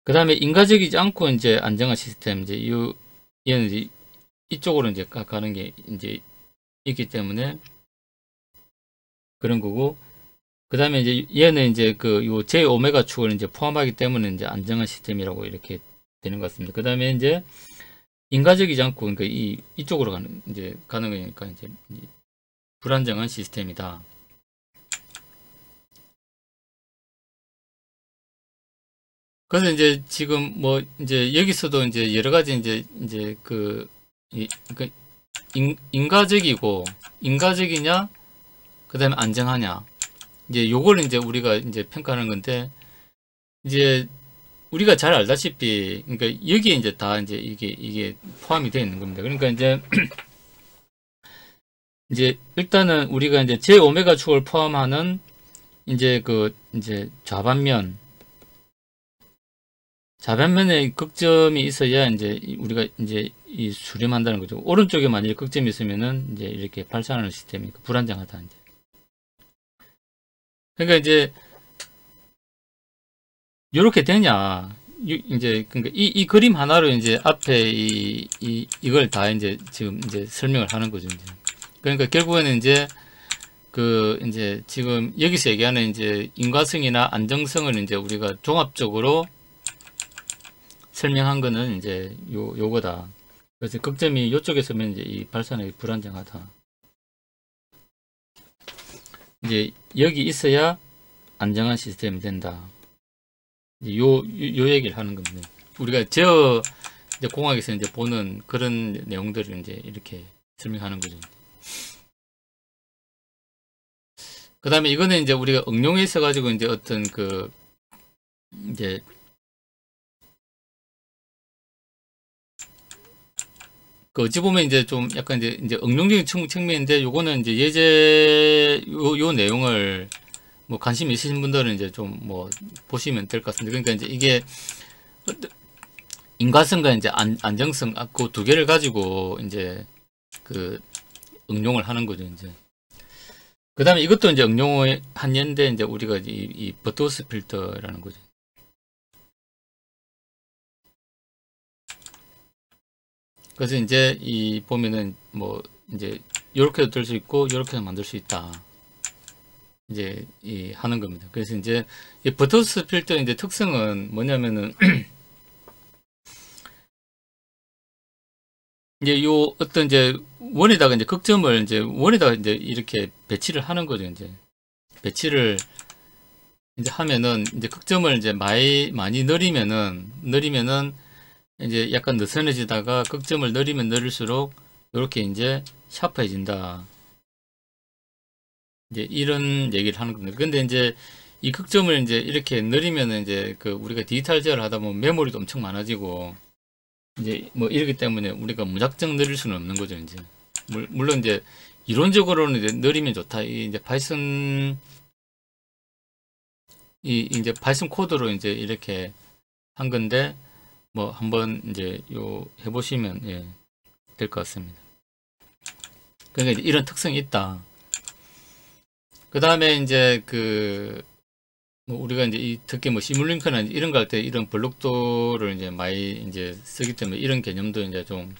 그 다음에 인과적이지 않고 이제 안정한 시스템, 이제 얘는 이제 이쪽으로 이제 가는 게 이제 있기 때문에 그런 거고, 그 다음에 이제 얘는 이제 요 J 오메가 축을 이제 포함하기 때문에 이제 안정한 시스템이라고 이렇게 되는 것 같습니다. 그 다음에 이제 인과적이지 않고, 그러니까 이쪽으로 가는 거니까 이제 불안정한 시스템이다. 그래서 이제 지금 뭐 이제 여기서도 이제 여러 가지 이제 그 인가적이냐, 그 다음에 안정하냐. 이제 요걸 이제 우리가 이제 평가하는 건데, 이제 우리가 잘 알다시피, 그러니까 여기에 이제 다 이제 이게 포함이 되어 있는 겁니다. 그러니까 이제 일단은 우리가 이제 제 오메가 축을 포함하는 이제 이제 좌변면에 극점이 있어야 이제 우리가 이제 이 수렴한다는 거죠. 오른쪽에 만약에 극점이 있으면은 이제 이렇게 발산하는 시스템이 불안정하다. 이제. 그러니까 이제 이렇게 되냐. 이제 그러니까 이 그림 하나로 이제 앞에 이걸 다 이제 지금 이제 설명을 하는 거죠. 이제. 그러니까 결국에는 이제 이제 지금 여기서 얘기하는 이제 인과성이나 안정성을 이제 우리가 종합적으로 설명한 거는 이제 요거다. 그래서 극점이 요쪽에 서면 이제 이 발산이 불안정하다. 이제 여기 있어야 안정한 시스템이 된다. 요 얘기를 하는 겁니다. 우리가 이제 공학에서 이제 보는 그런 내용들을 이제 이렇게 설명하는 거죠. 그 다음에 이거는 이제 우리가 응용에 있어가지고 이제 어떤 이제 어찌 보면 이제 좀 약간 이제 응용적인 측면인데, 요거는 이제 요 내용을 뭐 관심 있으신 분들은 이제 좀 뭐 보시면 될 것 같습니다. 그러니까 이제 이게 인과성과 이제 안정성, 그 두 개를 가지고 이제 응용을 하는 거죠. 이제 그 다음에 이것도 이제 응용을 한 예인데, 이제 우리가 이 버트워스 필터라는 거죠. 그래서 이제 보면은 뭐 이제 요렇게도 들 수 있고 요렇게도 만들 수 있다. 이제 하는 겁니다. 그래서 이제 이 버터스 필터의 이제 특성은 뭐냐면은 이제 요 어떤 이제 원에다가 이제 극점을 이제 원에다가 이제 이렇게 배치를 하는 거죠. 이제 배치를 이제 하면은 이제 극점을 이제 많이 늘리면은 이제 약간 느슨해지다가 극점을 늘리면 늘릴수록 이렇게 이제 샤프해진다. 이제 이런 얘기를 하는 겁니다. 근데 이제 이 극점을 이제 이렇게 늘리면은 이제 우리가 디지털 제어를 하다 보면 메모리도 엄청 많아지고 이제 뭐 이러기 때문에 우리가 무작정 늘릴 수는 없는 거죠. 이제 물론 이제 이론적으로는 이제 늘리면 좋다. 이제 이제 파이썬 코드로 이제 이렇게 한 건데, 뭐 한번 이제 해보시면 될 것 같습니다. 그러니까 이제 이런 특성이 있다. 그 다음에 이제 뭐 우리가 이제 특히 뭐 시뮬링크나 이런 거 할 때 이런 블록도를 이제 많이 이제 쓰기 때문에 이런 개념도 이제 좀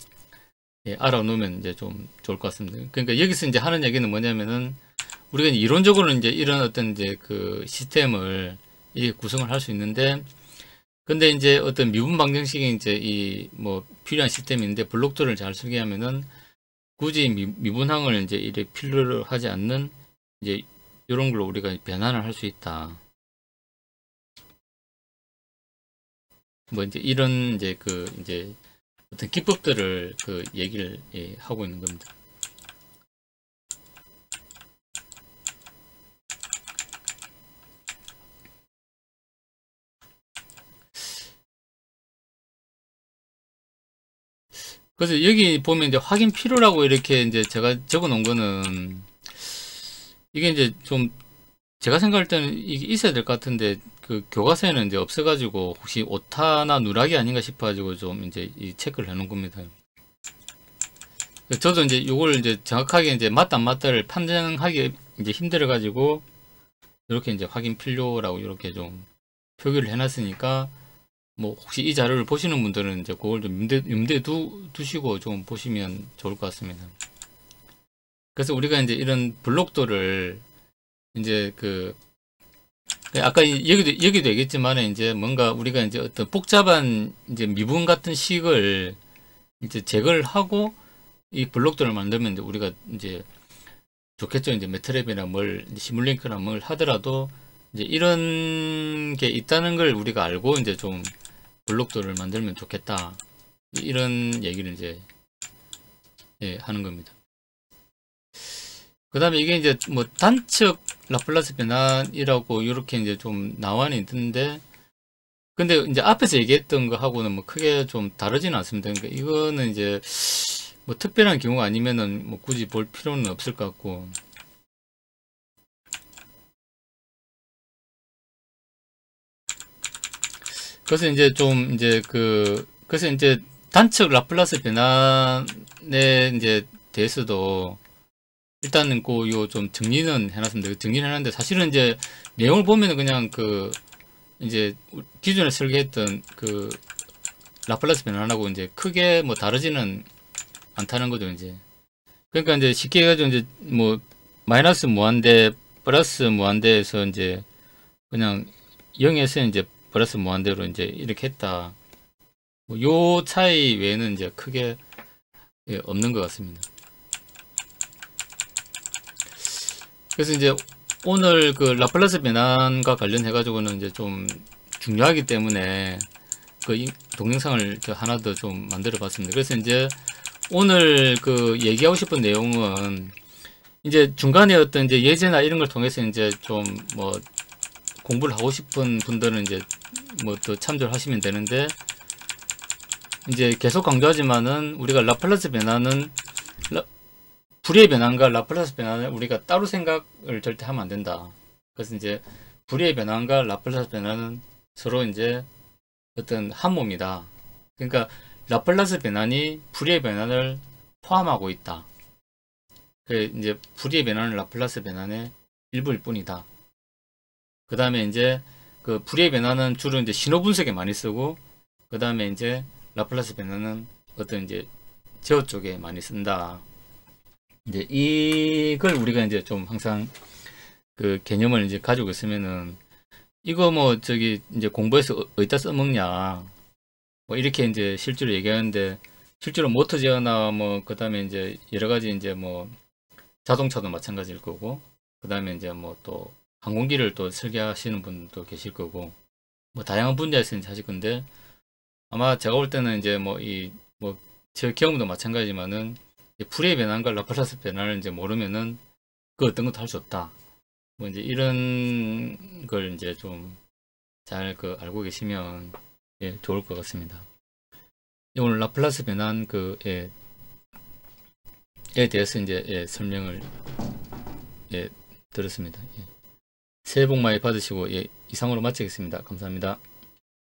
알아놓으면 이제 좀 좋을 것 같습니다. 그러니까 여기서 이제 하는 얘기는 뭐냐면은 우리가 이론적으로는 이제 이런 어떤 이제 시스템을 이렇게 구성을 할 수 있는데, 근데 이제 어떤 미분 방정식이 이제 뭐 필요한 시스템인데 블록도를 잘 설계하면은 굳이 미분항을 이제 이렇게 필요로 하지 않는 이제 이런 걸로 우리가 변환을 할 수 있다. 뭐 이제 이런 이제 이제 어떤 기법들을 얘기를 하고 있는 겁니다. 그래서 여기 보면 이제 확인 필요라고 이렇게 이제 제가 적어 놓은 거는, 이게 이제 좀 제가 생각할 때는 이게 있어야 될 것 같은데 교과서에는 이제 없어가지고 혹시 오타나 누락이 아닌가 싶어가지고 좀 이제 체크를 해놓은 겁니다. 저도 이제 요걸 이제 정확하게 이제 맞다 안 맞다를 판정하기 이제 힘들어가지고 이렇게 이제 확인 필요라고 이렇게 좀 표기를 해놨으니까, 뭐 혹시 이 자료를 보시는 분들은 이제 그걸 좀 염두에 두시고 좀 보시면 좋을 것 같습니다. 그래서 우리가 이제 이런 블록도를 이제 아까 여기도 얘기했지만 이제 뭔가 우리가 이제 어떤 복잡한 이제 미분 같은 식을 이제 제거를 하고 이 블록도를 만들면 이제 우리가 이제 좋겠죠. 이제 매트랩이나 시뮬링크나 뭘 하더라도 이제 이런 게 있다는 걸 우리가 알고 이제 좀 블록들을 만들면 좋겠다. 이런 얘기를 이제 예, 하는 겁니다. 그 다음에 이게 이제 뭐 단축 라플라스 변환이라고 이렇게 이제 좀 나와는 있는데, 근데 이제 앞에서 얘기했던 거 하고는 뭐 크게 좀 다르지는 않습니다. 그러니까 이거는 이제 뭐 특별한 경우가 아니면은 뭐 굳이 볼 필요는 없을 것 같고. 그래서 이제 좀 이제 그래서 이제 단축 라플라스 변환에 이제 대해서도 일단은 요 좀 정리는 해놨습니다. 정리를 해놨는데 사실은 이제 내용을 보면은 그냥 이제 기존에 설계했던 라플라스 변환하고 이제 크게 뭐 다르지는 않다는 거죠, 이제. 그러니까 이제 쉽게 해가지고 이제 뭐 마이너스 무한대, 플러스 무한대에서 이제 그냥 0에서 이제 플러스 무한대로 이제 이렇게 했다. 뭐요 차이 외에는 이제 크게 예, 없는 것 같습니다. 그래서 이제 오늘 라플라스 변환과 관련해 가지고는 이제 좀 중요하기 때문에 동영상을 하나 더 좀 만들어 봤습니다. 그래서 이제 오늘 얘기하고 싶은 내용은 이제 중간에 어떤 이제 예제나 이런 걸 통해서 이제 좀 뭐 공부를 하고 싶은 분들은 이제 뭐 또 참조를 하시면 되는데, 이제 계속 강조하지만은 우리가 라플라스 변화는 불의 변환과 라플라스 변환을 우리가 따로 생각을 절대 하면 안 된다. 그래서 이제 불의 변환과 라플라스 변환은 서로 이제 어떤 한 몸이다. 그러니까 라플라스 변환이 불의 변환을 포함하고 있다. 이제 불의 변환은 라플라스 변환의 일부일 뿐이다. 그 다음에 이제 불의 변환은 주로 이제 신호 분석에 많이 쓰고, 그 다음에 이제 라플라스 변환은 어떤 이제 제어 쪽에 많이 쓴다. 이제 이걸 우리가 이제 좀 항상 개념을 이제 가지고 있으면은, 이거 뭐 이제 공부해서 어디다 써먹냐 뭐 이렇게 이제 실제로 얘기하는데, 실제로 모터 제어나 뭐 그 다음에 이제 여러 가지 이제 뭐 자동차도 마찬가지일 거고, 그 다음에 이제 뭐 또 항공기를 또 설계하시는 분도 계실 거고, 뭐 다양한 분야에서 이제 하실 건데, 아마 제가 볼 때는 이제 제 경험도 마찬가지지만은 불의 변환과 라플라스 변환을 이제 모르면은 어떤 것도 할 수 없다. 뭐 이제 이런 걸 이제 좀 잘 알고 계시면 예, 좋을 것 같습니다. 오늘 라플라스 변환 에 대해서 이제 예, 설명을 예, 들었습니다. 예. 새해 복 많이 받으시고 예, 이상으로 마치겠습니다. 감사합니다.